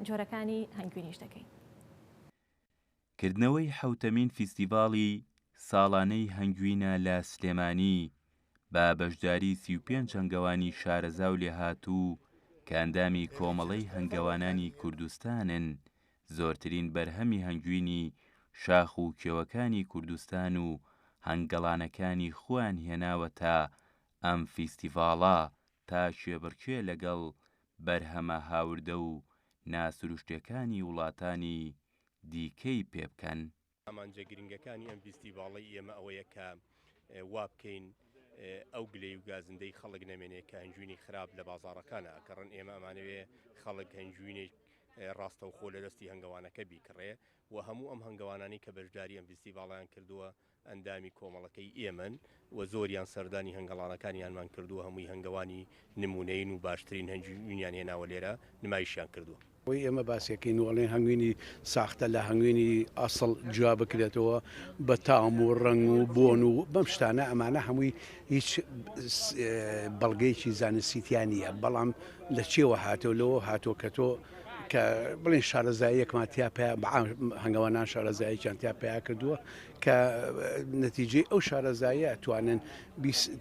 جۆرەکانی هەنگوینیش دەکەین کردنەوەی حوتەمین فیستیڤاڵی ساڵانەی هەنگوینە لە سلێمانی بە بەشداری 35 هەنگەوانی شارەزا و لێهاتوو کە ئەندامی کۆمەڵەی هەنگەوانانی کوردستانن زۆرترین بەرهەمی هەنگوینی شاخ و کێوەکانی کوردستان و هەنگەڵانەکانی خۆیان هێناوە تا ئەم فیستیڤاڵە تا شێبڕکێ لەگەڵ بەرهەمە هاوردە و ناسروشتەکانی وڵاتانی دیکەی پێ بکەن ئامانجە گرنگەکانی ئەم فیستیڤاڵی ئێمە ئەوەیە کە وا بکەین ئەو گلەی و گازندەی خەڵک نەمێنێت کە هەنجوینی خراپ لە بازاڕەکانە کەڕەن ئێمە ئەمانەوێ خەڵک هەنجوینێک ڕاستە و خۆ لە دەستی هەنگەوانەکە بیکڕێ و هەموو ئەم هەنگەوانانی کە بەشداری ئەم فیستیڤاڵیان کردووە ئەندامی کۆمەڵەکەی ئێمن و زۆریان سەردانی هەنگەڵانەکانیانمان کردووە هەمووی هەنگەوانی نمونەین و باشترین هەنجوینیان هێناوە لێرە نمایشیان کردووە وی ئێمە باسیەکەین وڵێن هەنگوینی ساختە لە هەنگوینی ئەسڵ جواب بکرێتەوە بە تام و ڕنگ و بۆن و بەم شتانە ئەمانە هەمووی هیچ بەڵگەیەکی زانستییان نیە بەڵام لە چێوە هاتەوە لەوە هاتۆ کە تۆ کە بڵێن شارەزاییەکمان تیا هەنگەوانان شارەزاییان تیا پیا کردووە کە نەتیجەی ئەو شارەزاییە توانن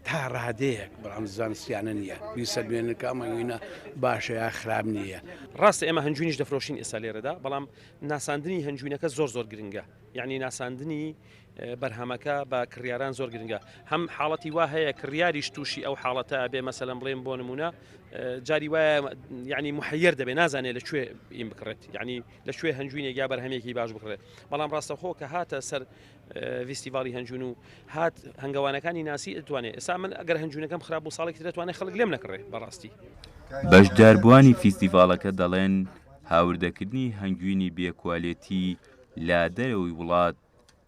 تا ڕادەیەک بەڵام زانستیانە نییە بیسەلمێنەکە ئەمەوینە باشە یا خراپ نییە ڕاستە ئێمە هەنجوینیش دەفرۆشین ئێستا لێرەدا بەڵام ناساندنی هەنجوینەکە زۆر گرنگە یعنی ناساندنی بەرهەمەکە بە کڕیاران زۆر گرنگە هەم حاڵەتی وا هەیە کڕیاریش تووشی ئەو حاڵەتە بێ مەسەلەن بڵێن بۆ نمونە جاری وایە ینی محەیر دەبێ نازانێت لەکوێ ئیم بکڕێت ینی لەکوێ هەنجوینێک یا بەرهەمێکی باش بکڕێت بەڵام ڕاستەخۆ کە هاتە سەر فیستیڤاڵی هەنجوون و هات هەنگەوانەکانی ناسی ئەتوانێت ئێستا من ئەگەر هەنجوونەکەم خراپ و ساڵێکی دەتوانێت خەڵک لێم نەکڕێ بەڕاستی بەشداربووانی فیستیڤاڵەکە دەڵێن هاوردەکردنی هەنگوینی بێکوالێتی لا دەرەوەی وڵات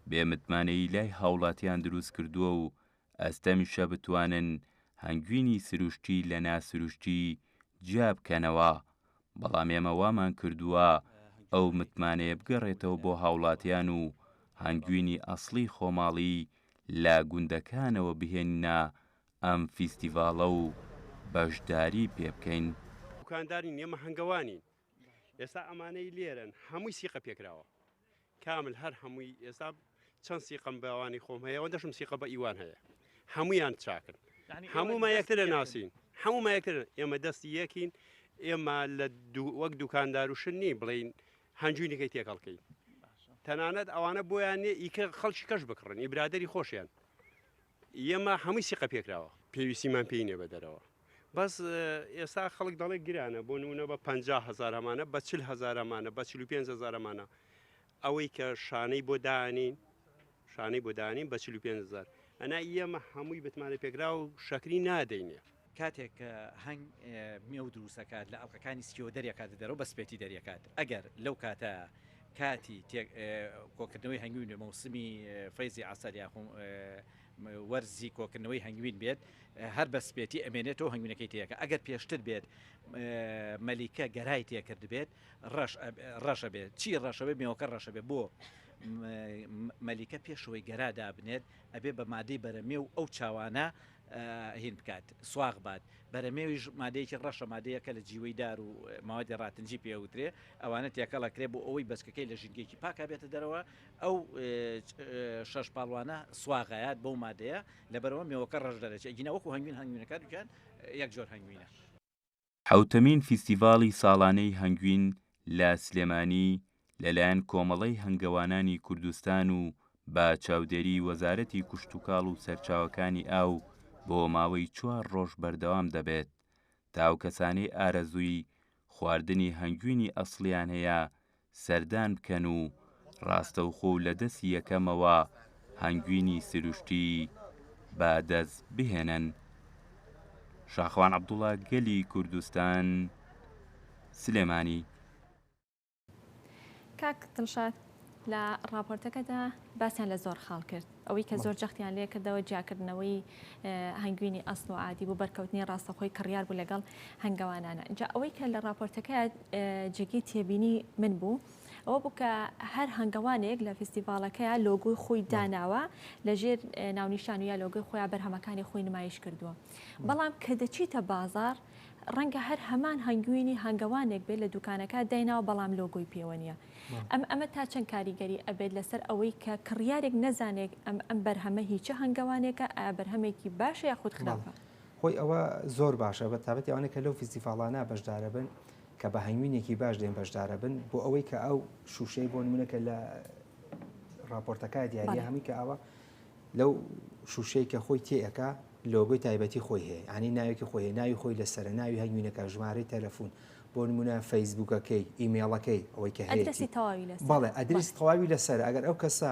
بێمتمانەی لای هاوڵاتیان دروست کردووە و ئەستەمیشە بتوانن هەنگوینی سروشتی لە ناسروشتی جیا بکەنەوە بەڵام ئێمە وامان کردووە ئەو متمانەیە بگەڕێتەوە بۆ هاوڵاتیان و هەنگوینی ئەسڵی خۆماڵی لە گوندەکانەوە بهێنە ئەم فیستیڤاڵە و بەشداری پێ بکەین دوکاندارین ئێمە هەنگەوانین ئێستا ئەمانەی لێرن هەمووی سیقە پێکراوە کامل هەر هەمووی ئێستا چەند سیقم بەوانی خۆم هەیە و دەشم سیقە بە ئیوان هەیە هەمویان چاکن هەمووما یەکترە ناسین هەمووما یەکتر ئێمە دەستی یەکین ئێمە لە وەک دوکاندار و شنی بڵین هەنجوینەکەی تێکەڵکەی تەنانەت ئەوانە بۆیان ئیکە خەڵکی کەش بکڕن ئی برادری خۆشیان ئێمە هەمووی سیقە پێکراوە پێویستیمان پێی نیە بەدەرەوە بەس ئێستا خەڵک دەڵێ گرانە بۆ نمونە بە 50,000 ئەمانە بە 40,000 ئەمانە بە 45,000 ئەمانە ئەوەی کە شانەی بۆ دانین بە 45,000 ئەنا ئێمە هەمووی بتمانە پێکرا و شەکری نادەینێ کاتێک هەنگ مێو دروستەکات لە ئەڵلقەکانی سکیۆ دەریەکاتە دەرەوە بە سپێتی دەریەکات ئەگەر لەو کاتە کاتی کۆکردنەوەی هەنگوین مەوسمی فەیزی عسەر یاخۆ وەرزی کۆکردنەوەی هەنگوین بێت هەر بە سپێتی ئەمێنێتەوە هەنگوینەکەی تێکە ئەگەر پێشتر بێت مەلیکە گەرای تێکرد بێت ڕەشە بێت چی ڕەشەوێت مێوەکە ڕەشە بێت بۆ مەلیکە پێشەوەی گەرادا بنێت ئەبێ بە مادەی بەرەمێ و ئەو چاوانە هین بکات سواغ بات بەرەمێویش مادەیەکی ڕەشە مادەیەکە لە جیوەی دار و ماوەدی ڕاتنجی پێوترێ ئەوانە تێکەڵەکرێ بۆ ئەوەی بەسکەکەی لە ژینگەیەکی پاکە بێتە دەرەوە ئەو شەش پاڵوانە سواغایات بەو مادەیە لەبەرەوە مێوەکە ڕەش دەرەچێت گینە وەکو هەنگوینەکە دوکان یەک جۆر هەنگوینە. حوتەمین فیستیڤاڵی ساڵانەی هەنگوین لە سلێمانی لەلایەن کۆمەڵەی هەنگەوانانی کوردستان و با چاودێری وەزارەتی کوشتتوکاڵ و سەرچاوەکانی ئاو بۆ ماوەی 4 ڕۆژ بەردەوام دەبێت تا ئەو کەسانەی ئارەزووی خواردنی هەنگوینی ئەسڵیان هەیە سەردان بکەن و ڕاستەوخۆ و لە دەستی یەکەمەوە هەنگوینی سروشتی بە دەست بهێنن. شاخوان عەبدوڵڵا گەلی کوردستان سلێمانی. کاک دڵشاد لە راپۆرتەکەدا باسییان لە زۆر خاڵ کرد ئەوەی کە زۆر جەختیان لێ کردەوە جیاکردنەوەی هەنگوینی ئەسڵ و عادی بوو بەرکەوتنی ڕاستەخۆی کڕیار بوو لەگەڵ هەنگەوانانە جا ئەوەی کە لە راپۆرتەکە جێگی تێبینی من بوو ئەوە بوو کە هەر هەنگەوانێک لە فستیڤالەکەیە لۆگۆی خۆی داناوە لەژێر ناونیشان و یا لۆگۆی خۆیان بەرهەمەکانی خۆی نمایش کردووە بەڵام کە دەچیتە بازار ڕەنگە هەر هەمان هەنگوینی هەنگەوانێک بێت لە دوکانەکە دایناوە بەڵام لۆگۆی پێوە نیە ئەمە تا چەند کاریگەری ئەبێت لەسەر ئەوەی کە کڕیارێک نەزانێت ئەم بەرهەمە هیچە هەنگەوانێکە بەرهەمێکی باشە یاخود خراپە خۆی ئەوە زۆر باشە بە تابەتی ئەوانە کە لەو فستیڤاڵانە بەشدارە بن کە بە هەنگوینێکی باش دێن بەشدارە بن بۆ ئەوەی کە ئەو شوشەی بۆ نمونەکە لە راپۆرتەکە دیاریە هەمووی کە ئەوە لەو شوشەی کە خۆی تێەکە لۆگۆی تایبەتی خۆی هەیە ینی ناوێکی خۆی ناوی خۆی لەسەر ناوی هەنگوینەکە ژمارەی تەلەفۆن بۆ نمونە فەیسبوکەکەی ئیمێڵەکەی ئەوەی کە هەیە بەڵێ ئەدرس تەواوی لەسەر ئەگەر ئەو کەسە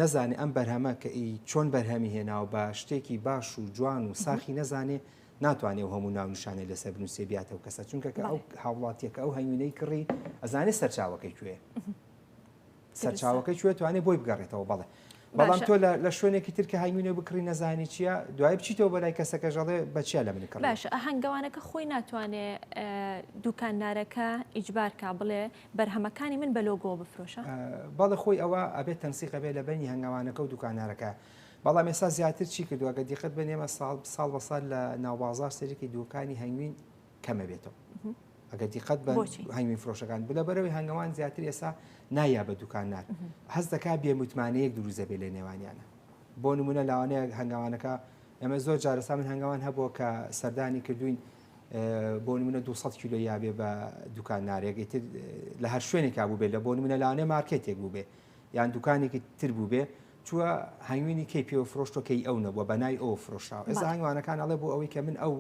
نەزانێ ئەم بەرهەمە کە چۆن بەرهەمی هێناوە بە شتێکی باش و جوان و ساخی نەزانێ ناتوانێت هەموو ناونیشانەی لەسەر بنووسێ بیاتەوە کەسە چونکە کە ئەو هاوڵاتیەکە ئەو هەنگوینەی کڕی ئەزانێت سەرچاوەکەی کوێ سەرچاوەکەی کوێ توانێت بۆی بگەڕێتەوە بەڵێ بەڵام تۆ لە شوێنێکی تر کە هەنگوینە بکڕی نەزانی چییە دوای بچیتەوە بەلای کەسەکە ژەڵێ بەچیا لە من کڕ باش هەنگەوانەکە خۆی ناتوانێت دوکاندارەکە ئیجبارکە بڵێ بەرهەمەکانی من بە لۆگۆ بفرۆشە بەڵێ خۆی ئەوە ئەبێت تەنسیقە بێ لە بینی هەنگاوانەکە و دوکانارەکە بەڵام ئێستا زیاتر چی کردووە گە دیقەت بنێمە ساڵ بە ساڵ لە ناوبازار سەرێکی دوکانی هەنگوین کەمە بێتەوە ئەگە دیقەت بە هەنگوین فرۆشەکان بلە بەرەوەی هەنگەوان زیاتر ئێستا نایە بە دوکانار هەست دەکا بێموتمانەیەک دروزە بێ لە نێوانیانە بۆ نمونە لاوانەیە هەنگاوانەکە ئەمە زۆر جارەسا من هەنگاوان هەبووە کە سەردانی کردوین بۆ نمونە 200 کیلۆ یابێ بە دوکانارێکی تر لە هەر شوێنێکا بوو بێ لە بۆ نمونە لاوانەیە مارکێتێک بوو بێ یان دوکانێکی تر بوو بێ چووە هەنگوینی کەی پێوە فرۆشتۆکەی ئەو نەبووە بەنای ئەو فرۆشاوە ئێستا هەنگوانەکان ئەڵێ بۆ ئەوەی کە من ئەو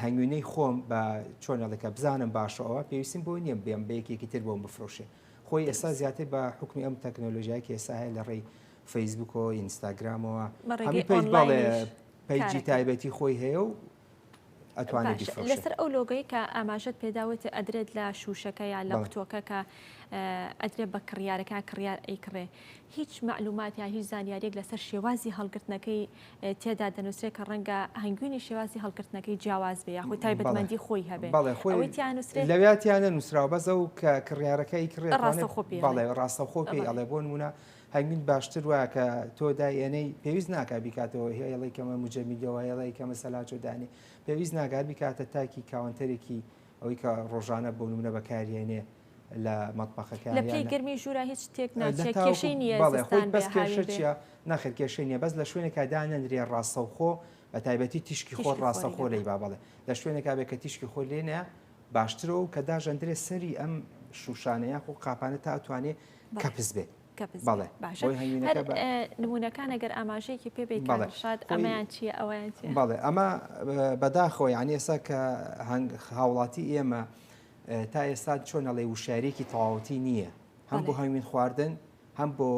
هەنگوینەی خۆم بە چۆنەڵەکە بزانم باشەوە پێویستیم بۆ نییە بێم بەیەکێکی تر بۆم بفرۆشێ خۆی ئێستا زیاتر بە حکمی ئەم تەکنۆلۆژیای کە ئێستا هەیە لە ڕێی فەیسبوکەوە ئینستاگرامەوە هەمی پێی بەڵێ پەیجی تایبەتی خۆی هەیە و ئەتوانێت بیفرۆشێت لەسەر ئەو لۆگەی کە ئاماژەت پێداوێت ئەدرێت لە شوشەکە یا لە قوتووەکە کە ئەدرێت بە کڕیارەکە کڕیار ئەیکڕێ هیچ معلومات یا هیچ زانیاریەک لەسەر شێوازی هەڵگرتنەکەی تێدا دەنووسرێت کە ڕەنگە هەنگوینی شێوازی هەڵگرتنەکەی جیاواز بێ یاخۆی تایبەتمەندی خۆی هەبێت لەویاتیانە نووسراوە بەزە و کە کڕیارەکەی کڕێت بەڵێ ڕاستەخۆ پێی ئەڵێ بۆ نمونە هەنگوین باشتر وایە کە تۆ دایەنەی پێویست ناکات بیکاتەوە هێڵی کەمە مجەمیدەوە هێڵی کەمە سەلاجۆدانی پێویست ناگات بیکاتە تاکی کاونتەرێکی ئەوەی کە ڕۆژانە بۆ نمونە بەکارهێنێ لە مەتبەخەکان لە پێی گەرمی ژوورە هیچ شتێک ناچێت کێشەی نییە بەس کێشە چیە ناخێت کێشەی نییە بەس لە شوێنێکە دانەندرێ ڕاستەوخۆ بە تایبەتی تیشکی خۆ ڕاستەخۆ لەی با بڵێ لە شوێنێکا بێت کە تیشکی خۆ لێنە باشترەوە و کە داژەندرێ سەری ئەم شوشانەیە و قاپانە تا ئەتوانێت کەپز بێت بەڵێ نمونونەکان ئەگەر ئاماژەیەکی پێ بێت شاد ئەمەیان چیە ئەویان بەڵێ ئەمە بەداخەوە یعنی ئێستا کە هاوڵاتی ئێمە تا ئێستا چۆنەڵێ وشارێکی تەواوەتی نییە هەم بۆ هەنگوین خواردن هەم بۆ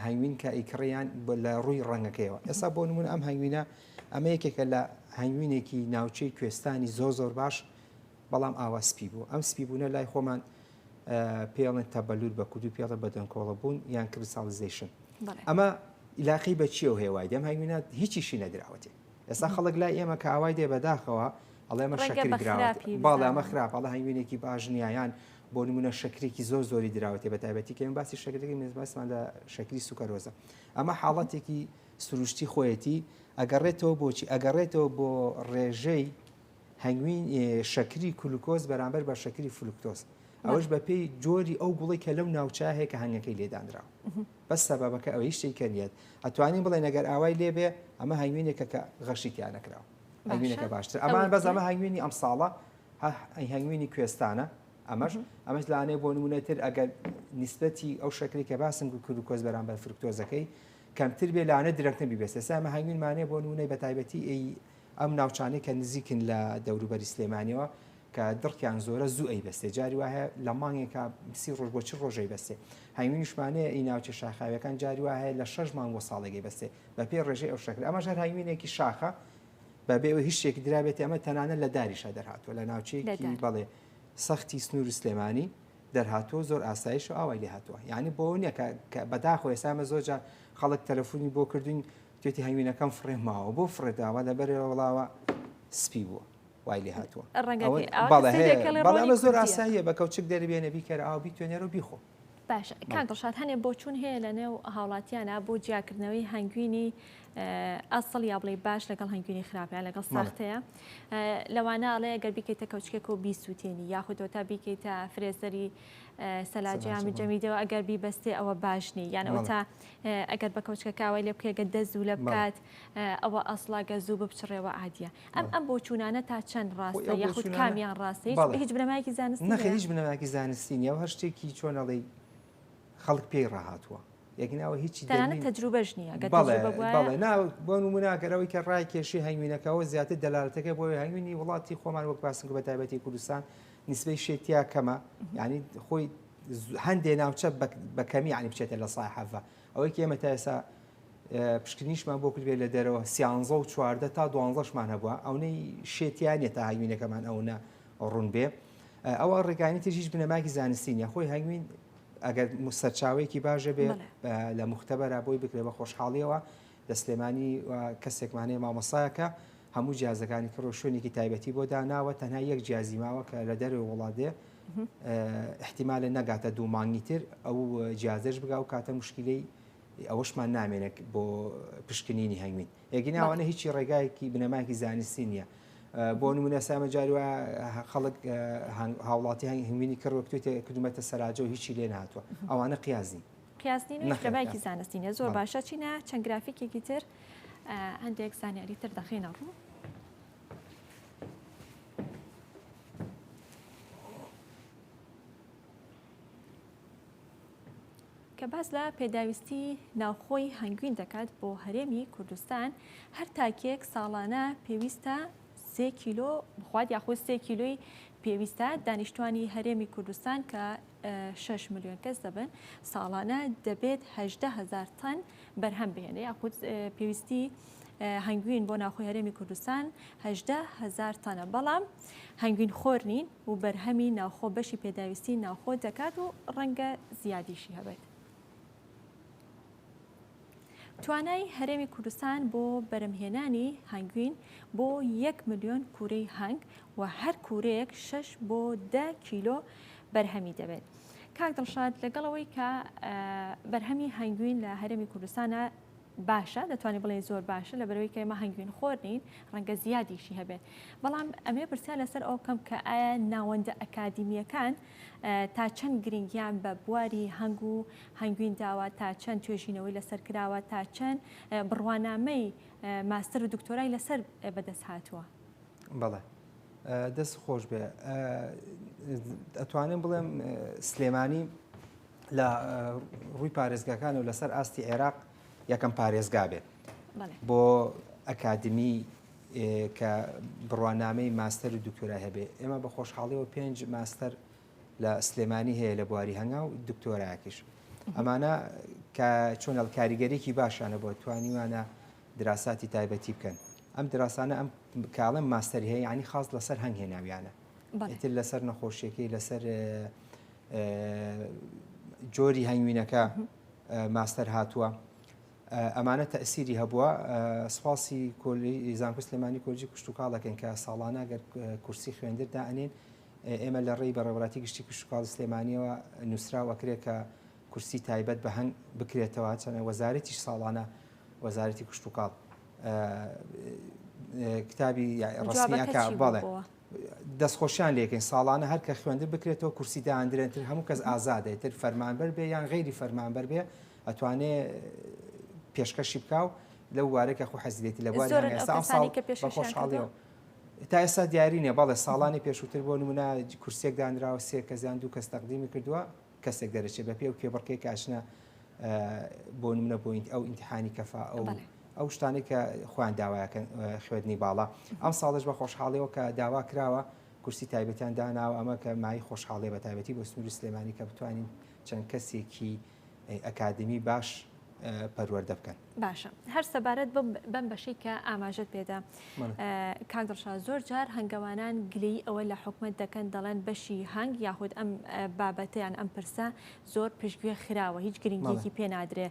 هەنگوین کە ئیکڕیان لە ڕووی ڕەنگەکەیەوە ئێستا بۆ نمونە ئەم هەنگوینە ئەمە یەکێکە لە هەنگوینێکی ناوچەی کوێستانی زۆر باش بەڵام ئاوا سپی بوو ئەم سپیبوونە لای خۆمان پێڵێن تەبەلور بە کورد و پێڵە بەدەنکۆڵە بوون یان کریستالیزیشن ئەمە علاقەی بە چیەوە هێوای دەم هەنگوینە هیچیشی نەدراوەتێ ئێستا خەڵک لای ئێمە کە ئاوای دێ بەداخەوە ئەڵێ ئەمە شەکری دراوەت باڵێ ئەمە خراپ ئەڵە هەنگوینێکی باش نیایان بۆ نمونە شەکرێکی زۆری دراوەتێ بە تایبەتی کە باسی شەکرێکی مێزباسمان لە شەکری سوکەرۆزە ئەمە حاڵەتێکی سروشتی خۆیەتی ئەگەڕێتەوە بۆچی ئەگەڕێتەوە بۆ ڕێژەی هەنگوین شەکری گلوکۆز بەرامبەر بە شەکری فروکتۆز ئەوەش بە پێی جۆری ئەو گوڵی کە لەو ناوچە هەیە کە هەنگەکەی لێدانراوە بەس سەبەبەکە ئەوەی شتێکە نیەت ئەتوانین بڵێ نەگەر ئاوای لێبێ ئەمە هەنگوینێکە کە غەشیتیان نەکراوە هەنگوینەکە باشتر ئەمان بەس ئەمە هەنگوینی ئەم ساڵە هەنگوینی کوێستانە ئەمەش لانێ بۆ نمونەتر ئەگەر نیسبەتی ئەو شەکری کە باسم گلوکۆز بەرامبەر فرکتۆزەکەی کەمتر بێ لاانە درەنگتر بیبێت ئێستا ئەمە هەنگوینمانەیە بۆ نمونەی بە تایبەتی ئەم ناوچانەی کە نزیکن لە دەوروبەری سلێمانیەوە کە دڕکیان زۆرە زوو ئەی بەستێ جاری وایە لە مانگێکە 30 ڕۆژ بۆ 40 ڕۆژەی بەستێ هەنگوینیشمانەیە ئەی ناوچە شاخاویەکان جاری وایە لە 6 مانگ بۆ ساڵێکی بەستێ بە پێی ڕێژەی ئەو شەکر ئەمە ژەر هەنگوینێکی شاخە بەبێ هیچ شتێکی درابێت ئەمە تەنانە لە داریشە دەرهاتووە لە ناوچەیەکی بەڵێ سەختی سنوور سلێمانی دەرهاتوە زۆر ئاسایش و ئاوای لێ هاتووە یعنی بۆ نییە کە بەداخۆ ئێسامە زۆرجار خەڵک تەلەفۆنی بۆ کردوین توێتی هەنگوینەکەم فڕێماوە بۆ فڕێداوە لەبەرەوە وڵاوە سپی بووە وای لێ هاتووە بەڵام زۆر ئاساییە بە کەوچک دەربێنە بیکەرە ئاو بیتوێنێرە و بیخۆ باش کاگڵشاد هەنێ بۆ چوون هەیە لە نێو هاوڵاتیانە بۆ جیاکردنەوەی هەنگوینی ئەسڵ یا بڵێ باش لەگەڵ هەنگوینی خراپیان لەگەڵ ساختەیە لەوانە ئەڵێ ئەگەر بیکەیتە کەوچکێک و بیسووتێنی یاخودەوە تا بیکەیتە فرێزەری سەلاجیامی جەمیدەوە ئەگەر بیبەستێ ئەوە باشنی یان ئەوە تا ئەگەر بە کەوچکەکەوای لێ بکێگە دەزوو لە بکات ئەوە ئەسڵاگە زوو بچڕێەوە عادیە ئەم بۆ چوونانە تا چەند ڕاستە یاخود کامیان ڕاستە هیچ بنەمایەکی زانستی نەخێ هیچ بنەمایەکی زانستی نیە و هەر شتێکی چۆنەڵی خەڵک پێی ڕاهاتووە یەکناوە هیچی تەجروبەش نییە بۆ نموناگەرەوەی کە ڕای کێشی هەنگوینەکەەوە زیاتر دەلالەتەکە بۆی هەنگوینی وڵاتی خۆمان وەک باسن بە تایبەتی کوردستان نسبەی شێتیا کەمە ینی خۆی هەندێ ناوچە بەکەمی عنی بچێتە لە سای حەڤە ئەوەی ئێمە تا ئێستا پشکنیشمان بۆ کردێت لە دەرەوە 13 و 14 تا 12شمان هەبووە ئەوەی شێتیانێت تا هەنگوینەکەمان ئەوە ڕوون بێ ئەوە ڕێگانیتر هیچ بنەماکی زانستی نیە خۆی هەنگوین ئەگەر سەرچاوەیەکی باشە بێ لە مختبەرە بۆی بکرێ بە خۆشحاڵیەوە لە سلێمانی کەسێکمانەیە مامۆسایەکە هەموو جیازەکانی کڕۆ شوێنێکی تایبەتی بۆ داناوە تەنها یەک جیازی ماوە کە لە دەروی وڵاتێ احتیمالە نەگاتە دوو مانگی تر ئەو جیازش بگا و کاتە مشکلەی ئەوەشمان نامێنێت بۆ پشکنینی هەنگوین یەکیناوانە هیچی ڕێگایەکی بنەماکی زانستی نییە بۆ نمونە سامە جاروە خەڵک هاوڵاتی هەنگوینی کڕوەکتوێتە کدومەتە سەراجە و هیچی لێ نهاتووە ئەوانە قیازین لەبایکی زانستینە زۆر باشە چینە چەند گرافیکێکی تر هەندێک زانیاری تر دەخینە ڕوو کە باز لە پێداویستی ناوخۆی هەنگوین دەکات بۆ هەرێمی کوردستان هەر تاکێک ساڵانە پێویستە 3 کیلۆ بخوات یاخود 3 کیلۆی پێویستە دانیشتوانی هەرێمی کوردستان کە 6 ملیۆن کەس دەبن ساڵانە دەبێت 18,000 تەن بەرهەم بهێنێ یاخود پێویستی هەنگوین بۆ ناوخۆی هەرێمی کوردستان 18,000 تەنە بەڵام هەنگوین خۆر نین و بەرهەمی ناوخۆ بەشی پێداویستی ناوخۆ دەکات و ڕەنگە زیادیشی هەبێت. توانای هەرێمی کوردستان بۆ بەرهەمهێنانی هەنگوین بۆ 1 ملیۆن کوورەی هەنگ و هەر کوورەیەک 6 بۆ 10 کیلۆ بەرهەمی دەبێت. کاک دڵشاد لەگەڵەوەی کە بەرهەمی هەنگوین لە هەرێمی کوردستانە باشە دەتوانێت بڵێ زۆر باشە لە بەرەوەی کە ئێمە هەنگوین خۆر نین ڕەنگە زیادیشی هەبێت بەڵام ئەمێ پرسیار لەسەر ئەو کەم کە ئایا ناوەندە ئەکادیمیەکان تا چەند گرنگیان بە بواری هەنگ و هەنگوین داوە تا چەند توێژینەوەی لەسەر کراوە تا چەند بڕوانامەی ماستەر و دکتۆرای لەسەر بەدەست هاتووە. بەڵێ دەست خۆش بێ ئەتوانم بڵێم سلێمانی لە ڕووی پارێزگاکان و لەسەر ئاستی عێراق یەکەم پارێزگا بێت بۆ ئەکادمی کە بڕوانامەی ماستەر و دکتۆرا هەبێ ئێمە بە خۆشحاڵیەوە 5 ماستەر لە سلێمانی هەیە لە بواری هەنگا و دکتۆرایەکیش ئەمانە کە چۆن کاریگەرێکی باشانە بۆ توانیوانە دراساتی تایبەتی بکەن ئەم دراسانە ئەم کاڵم ماستەری هەیە ینی خاص لەسەر هەنگ هێناویانە ئیتر لەسەر نەخۆشیەکەی لەسەر جۆری هەنگوینەکە ماستەر هاتووە ئەمانە تەئسیری هەبووە سپاسی زانکۆ سلێمانی کۆلێجی کشتتوکاڵەکەن کە ساڵانە گەر کورسی خوێندردا ئەنێن ئێمە لە ڕێی بەڕێوەتی گشتی کشتتوکاڵ سلێمانیەوە نووسراوەکرێت کە کورسی تایبەت بە هەنگ بکرێتەوە چەنە وەزارەتیش ساڵانە وەزارەتی کشتتوکاڵ کتابی ڕسمیەکە بەڵێ دەستخۆشیان لێکن ساڵانە هەر کە خوێندر بکرێتەوە کورسی داهاندرێنتر هەموو کەس ئازادێتتر فەرمانبەر بێ یان غیری فەرمانبەر بێ ئەتوانێت پێشکەشی بکاو لەو وارێکە خۆ حەزیێتی لە خۆشحاڵیەوە تا ئێستا دیاری نیە بەڵێ ساڵانی پێشووتر بۆ نمونە کورسێک دانراوە 3 کەزیان 2 کەس تەقدیمی کردووە کەسێک دەرەچێت بە پێ و کێبڕکەی کاشنە بۆ نمونە بۆ ئەو ئیمتیحانی کەفا ئەو شتانی کە خۆیان داوایەکەن خوێندنی باڵا ئەم ساڵش بە خۆشحاڵیەوە کە داوا کراوە کورسی تایبەتیان داناوە ئەمە کە مای خۆشحاڵێ بە تایبەتی بۆ سنووری سلێمانی کە بتوانین چەند کەسێکی ئەکادمی باش پەروەردە بکەن باشە هەر سەبارەت بەم بەشەی کە ئاماژت پێدا کاک دڵشاد زۆر جار هەنگەوانان گلەی ئەوە لە حکومەت دەکەن دەڵێن بەشی هەنگ یاخود ئەم بابەتیان ئەم پرسە زۆر پشتگوێ خراوە هیچ گرنگێکی پێ نادرێ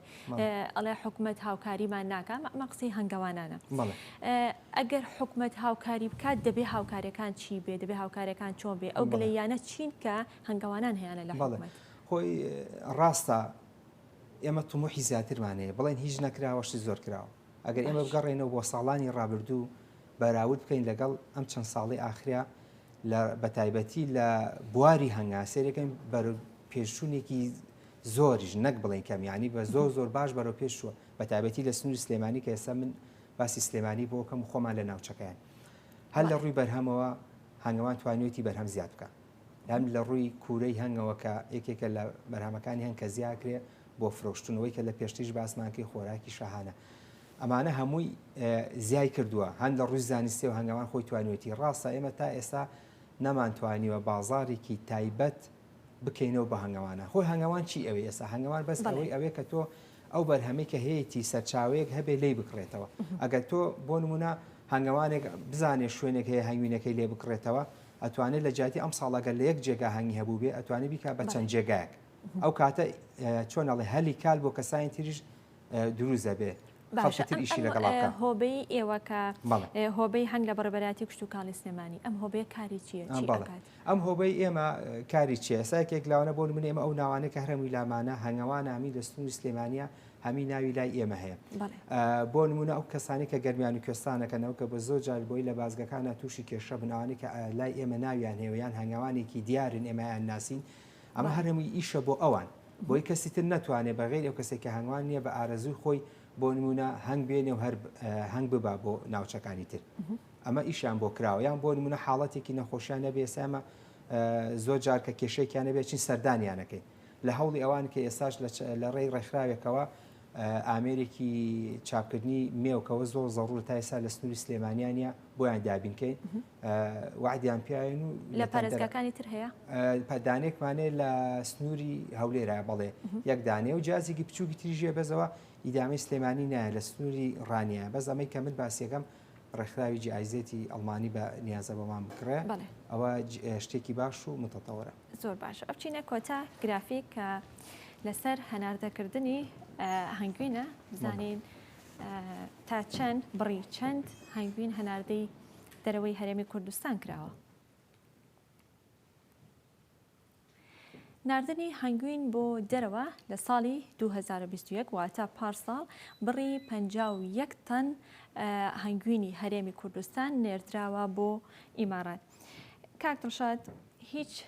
ئەڵێ حکومەت هاوکاریمان ناکە مەقسی هەنگەوانانە ئەگەر حکومەت هاوکاری بکات دەبێ هاوکاریەکان چی بێ دەبێ هاوکاریەکان چۆن بێ ئەو گلەیانە چین کە هەنگەوانان هەیەە لە حکومەت خۆی ڕاستە ئێمە تومحی زیاترمانەیە بڵێن هیچ نەکراوەشتی زۆر کراوە ئەگەر ئێمە بگەڕێنەوە بۆ ساڵانی ڕابردوو بەراورد بکەین لەگەڵ ئەم چەند ساڵی ئاخریا بە تایبەتی لە بواری هەنگاسێرەکەم بەرە پێشچوونێکی زۆریش نەک بڵێن کەمیانی بە زۆر باش بەرەو پێشووە بە تایبەتی لە سنووری سلێمانی کە ئێستا من باسی سلێمانی بۆ کەم خۆمان لە ناوچەکەیان هەر لە ڕووی بەرهەمەوە هەنگەوان توانیوەتی بەرهەم زیاد بکە هەم لە ڕووی کوورەی هەنگەوە کە یەکێکە لە بەرهەمەکانی هەنگ کە زیاکرێ بۆ فرۆشتنەوەی کە لە پێشتیش باسمانکەی خۆراکی شەهانە ئەمانە هەمووی زیای کردووە هەند لە ڕووی زانستی و هەنگاوان خۆی توانیوەتی ڕاستە ئێمە تا ئێستا نەمانتوانیوە بازارێکی تایبەت بکەینەوە بە هەنگاوانە خۆی هەنگاوان چی ئەوەی ئێستا هەنگاوان بەس ئەوەی کە تۆ ئەو بەرهەمەی کە هەیەی سەرچاوەیەک هەبێ لێ بکڕێتەوە ئەگەر تۆ بۆ نمونە هەنگاوانێک بزانێ شوێنێک هەیە هەنگوینەکەی لێ بکڕێتەوە ئەتوانێت لە جاتی ئەم ساڵەگەر لە یەک جێگا هەنگی هەبوو بێ ئەتوانێت بیکا بە چەند جێگایەک ئەو کاتە چۆنەڵێ هەلی کال بۆ کەسانی تریش دروزە بێ خەڵکتریشی لەگەڵاکە هۆبەی ئێوە کە هۆبەی هەنگ لە بەڕێبەراتی کشتتوکاڵی سلێمانی ئەم هۆبەیە کاری چییە ئەم هۆبەی ئێمە کاری چیە ساکێک لاوانە بۆ من ئێمە ئەو ناوانە کە هەرمی لامانە هەنگەوان هەمی لە سنووری سلێمانیا هەمی ناوی لای ئێمە هەیە بۆ نمونە ئەو کەسانی کە گەرمیان و کوێستانەکەنەوە کە بە زۆر جار بۆی لە بازگەکانە تووشی کێشە بناوانی کە لای ئێمە ناویان هێوەیان هەنگاوانێکی دیارن ئێمەیان ناسین ئەمە هەرمی ئیشە بۆ ئەوان بۆی کەسی تر ناتوانێت بەغێر ئەو کەسێکی هەنگوان نییە بە ئارەزوی خۆی بۆ نمونە هەنگ بێنێ و هەر هەنگ ببا بۆ ناوچەکانی تر ئەمە ئیشیان بۆ کراوە یان بۆ نمونە حاڵەتێکی نەخۆشیان نەبێ ئێمە زۆر جار کە کێشەیەکیان نەبێت چین سەردانیانەکەی لە هەوڵی ئەوان کە ئێستاش لە ڕێی ڕێکخراوێکەوە ئامێرێکی چاپکردنی مێوکەوە زۆر زەڕور تا ئێستا لە سنووری سلێمانیانە بۆیان دابینکەین وعدیان پیاین و لە پارێزگاکانی تر هەیە دانێکمانێ لە سنووری هەولێرە بەڵێ یەک دانێ و جازێکی بچووکی تریژێ بەزەوە ئیدامی سلێمانی نایە لە سنووری ڕانیە بەس ئەمەی کە من باسیەکەم ڕێکخراوی جایزێتی ئەڵمانی بە نیازە بەمان بکڕێ ئەوە شتێکی باش و متەتەوەرە زۆر باشە ئەو چینە کۆتا گرافیک کە لەسەر هەناردەکردنی هەنگوینە بزانین تا چەند بڕی چەند هەنگوین هەناردەی دەرەوەی هەرێمی کوردستان کراوە ناردنی هەنگوین بۆ دەرەوە لە ساڵی 2021 واتە پارساڵ بڕی 51 تەن هەنگوینی هەرێمی کوردستان نێردراوە بۆ ئیمارات کاک دڵشاد هیچ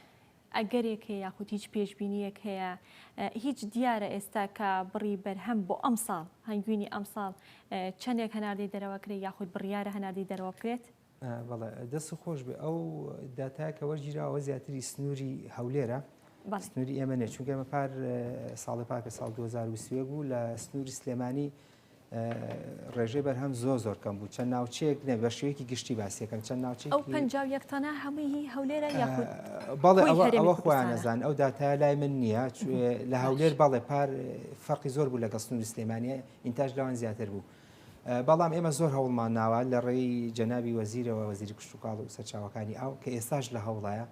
ئەگەرێک هەیە یاخود هیچ پێشبینیەک هەیە هیچ دیارە ئێستا کە بڕی بەرهەم بۆ ئەم ساڵ هەنگوینی ئەم ساڵ چەندێک هەناردەی دەرەوە کرێت یاخود بڕیارە هەناردەی دەرەوە بکرێت بەڵێ دەست خۆش بێ ئەو داتای کە وەرگیراوە زیاتری سنووری هەولێرە سنووری ئێمە نێ چونکە ئێمە پار ساڵی پاکە ساڵ 2020 بوو لە سنووری سلێمانی ڕێژەی بەرهەم زۆر کەم بوو چەند ناوچەیەک نێ بە شێوەیەکی گشتی باسیەکەم چەند ناوچەیەکی ئەو 51 تەنە هەمووی هەولێرە یاخود بەڵێ ئەوە خۆیان نەزان ئەو داتای لای من نییە لە هەولێر بەڵێ پار فەرقی زۆر بوو لەگەڵ سنووری سلێمانیە ئینتاژ لەوان زیاتر بوو بەڵام ئێمە زۆر هەوڵمان ناوە لە ڕێی جەنابی وەزیرەوە وەزیری کشتوکاڵ و سەرچاوەکانی ئەو کە ئێستاش لە هەوڵایە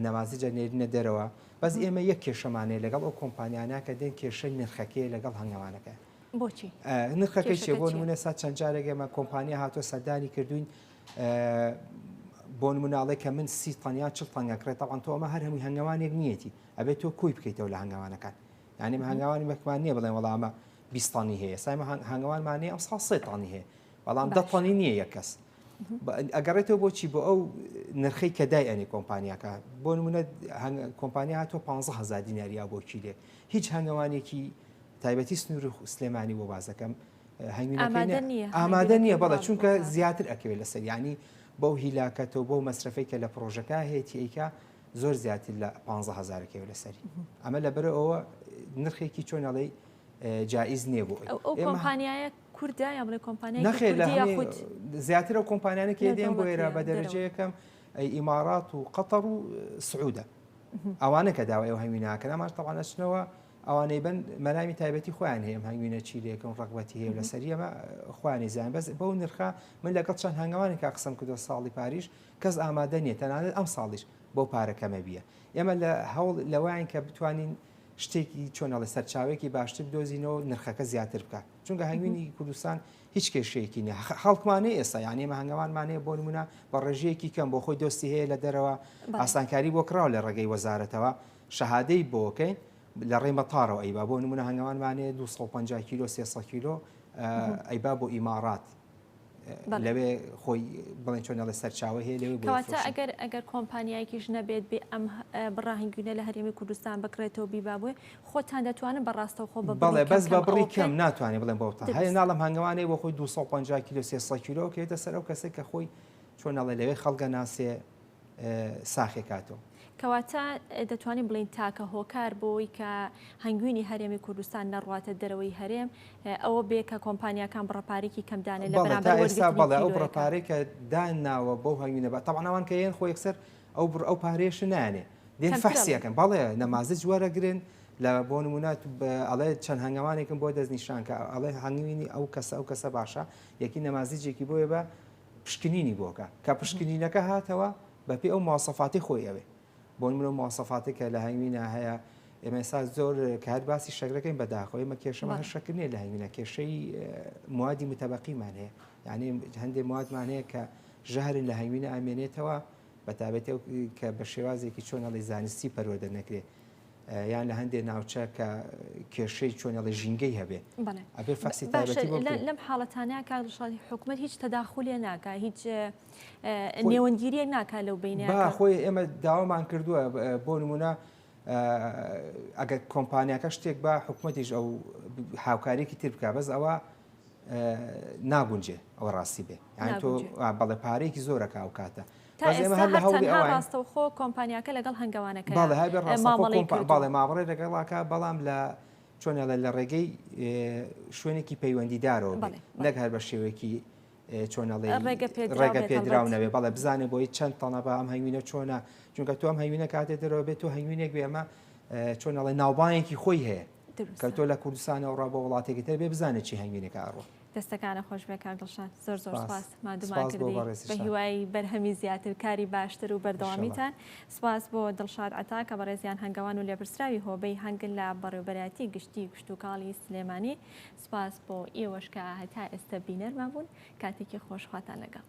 نەمازیجە نێرینە دەرەوە بەس ئێمە یەک کێشەمانەیە لەگەڵ ئەو کۆمپانیانە کە دێن کێشەی نرخەکەی لەگەڵ هەنگاوانەکە بۆچی نرخەکەی چێ بۆ نمونە سا چەند جارێک ئێمە کۆمپانیا هاتووە سەردانی کردوین بۆ نموناڵێک کە من 30 تەنیا 40 تەنیا کڕێت تاوان تۆ ئەمە هەر هەمووی هەنگاوانێک نیەتی ئەبێت تۆ کۆی بکەیتەوە لە هەنگاوانەکان یعنی هەنگاوانی مەکمان نییە بڵێن وەڵامە 20 تانی هەیە سایمە هەنگاوانمانەیە ئەم ساڵ 3 تانی هەیە بەڵام 10 تانی نییە یەک کەس ئەگەڕێتەوە بۆچی بۆ ئەو نرخەی کە دای ئەنی کۆمپانیاکە بۆ نمونە کۆمپانیا هاتووە 15,000 دیناریا بۆ کیلێ هیچ هەنگاوانێکی تایبەتی سنووری سلێمانی بۆ بازەکەم ئامادە نییە بەڵێ چونکە زیاتر ئەکەوێت لەسەر ینی بەو هیلاکەتەوە بۆ مەصرفەی کە لە پرۆژەکە هەیەی ئەیکا زۆر زیاتر لە 15,000 لەسەری ئەمە لەبەرە ئەوە نرخێکی چۆنەڵی جائز نییە بۆ ئەو کۆمپانیایە کوردە یا بڵێ کۆمپانیای نەخێر لە زیاتر ئەو کۆمپانیانە کە دێن بۆ ئێرە بە دەرەجەیەکەم ئیمارات و قەتەر و سعودە ئەوانە کە داوای ئەو هەنگویناکەن ئەماش تەوانە چنەوە ئەوانەی بن مەلامی تایبەتی خۆیان هەیە هەنگوینە چیرێکم ڕقبەتی هەیە لەسەری ئەمە خۆیانی زیان بەس بەو نرخە من لەگەڵ چەند هەنگاوانێک قسەم کردو ساڵی پاریش کەس ئامادە نیە تەنانەت ئەم ساڵیش بۆ پارەکەمە بیە ئێمە لە هەوڵ لەوایان کە بتوانین شتێکی چۆنەڵی سەرچاوێکی باشتر بدۆزینەوە نرخەکە زیاتر بکات چونکە هەنگوینی کوردستان هیچ کێشەیەکی نیە خەڵکمانەیە ئێستا یانی ئێمە هەنگاوانمانەیە بۆ نمونە بە ڕێژەیەکی کەم بۆ خۆی دۆستی هەیە لە دەرەوە ئاسانکاری بۆ کراوە لە ڕێگەی وەزارەتەوە شەهادەی بۆکەین لە ڕێ مەتارەوە ئەیبا بۆ نمونە هەنگاوانمانەیە 250 کیلۆ 300 کیلۆ ئەیبا بۆ ئیمارات لەوێ خۆی بڵێن چۆنەڵی سەرچاوە هەیە لەوێ کەواتە ئەگەر کۆمپانیایکیش نەبێت بێ ئەم بڕاهنگوینە لە هەرێمی کوردستان بکرێتەوە بیبابووی خۆتان دەتوانن بەڕاستەوخۆ بەڵێ بەس بە بڕی کەم ناتوانێت بڵێن بۆتان هەیە ناڵم هەنگاوانەیە بۆ خۆی 250 کیلۆ 300 کیلۆ کە دەسەر ئەو کەسێک کە خۆی چۆنەڵێ لەوێ خەڵگە ناسێ ساخێ کاتەوە کەواتە دەتوانین بڵین تاکە هۆکار بۆی کە هەنگوینی هەرێمی کوردستان نەڕواتە دەرەوەی هەرێم ئەوە بێ کە کۆمپانیەکان بڕەپارێکی کەمدانێت لە بەرامبەر بەڵێ ئەو بڕەپارەی کە داناوە بەو هەنگوینە بە تەواانەوان کە یەن خۆی یەکسەر ئەو پارێش نانێ دێن فەحسیەکەن بەڵێ نەمازج وەرەگرن لە بۆ نمونات ئەڵێ چەند هەنگاوانێکم بۆ دەستنیشان کە ئەڵێ هەنگوینی ئەو کەسە باشە یەکی نەمازیجێکی بۆیە بە پشکنینی بۆکە کە پشکنینەکە هاتەوە بەپێ ئەو مواصفاتی خۆی ئەوێ بۆ نمونە مواصفاتی کە لە هەنگوینە هەیە ئێمە ئێستا زۆر کە هەر باسی شەکرەکەین بەداخەوە ئێمە کێشەمە هەر شەکردنیە لە هەنگوینە کێشەی موادی متەبەقیمان هەیە یعنی هەندێک موادمان هەیە کە ژەهرن لە هەنگوینە ئامێنێتەوە بە تابەتی کە بە شێوازێکی چۆنەڵی زانستی پەروەردە نەکرێت یان لە هەندێک ناوچە کە کێشەی چۆنەڵی ژینگەی هەبێ ئەبێ فەکسی تایبەتی لەم حاڵەتانەیە کاڵشڵی حکومەت هیچ تەداخولێ ناکە هیچ نێوەندگیریە ناکات لەو بینە خۆی ئێمە داوامان کردووە بۆ نمونە ئەگەر کۆمپانیاکە شتێک بە حکوومەتیش ئەو هاوکارێکی تر بکە بەس ئەوە ناگونجێ ئەوە ڕاستی بێ یان تۆ بەڵێ پارێکی زۆرەکە ئەو کاتە ڕاستەوخۆ کۆمپانیاکە لەگەڵ هەنگاوانەکە باڵێ ماوەڕێ لەگەڵاکە بەڵام لە چۆنە لە ڕێگەی شوێنێکی پەیوەندیدارەوە نەک هەر بە شێوەیەکی چۆنەڵێ ڕێگە پێدراونەوێ بەڵێ بزانێ بۆی چەند تەنە بە ئەم هەنگوینە چۆنە چونکە تۆ ئەم هەنگوینە کاتێ دەرەوە بێت تۆ هەنگوینێک بێ ئەمە چۆنەڵێ ناوبانێکی خۆی هەیە کە تۆ لە کوردستانەوە ڕا بۆ وڵاتێکی تر بێ بزانێت چی هەنگوینێکە ئەڕۆ دەستەکانە خۆش بێ کاگڵشان زۆر سپاس مادومان کردی بە هیوای بەرهەمی زیاتر کاری باشتر و بەردەوامیتان سپاس بۆ دڵشاد عەتا کە بەڕێزیان هەنگاوان و لێپرسراوی هۆبەی هەنگل لە بەڕێوەبەرەتی گشتی کشتوکاڵی سلێمانی سپاس بۆ ئێوەش کە هەتا ئێستا بینەرمان بوون کاتێکی خۆشخواتان لەگەڵ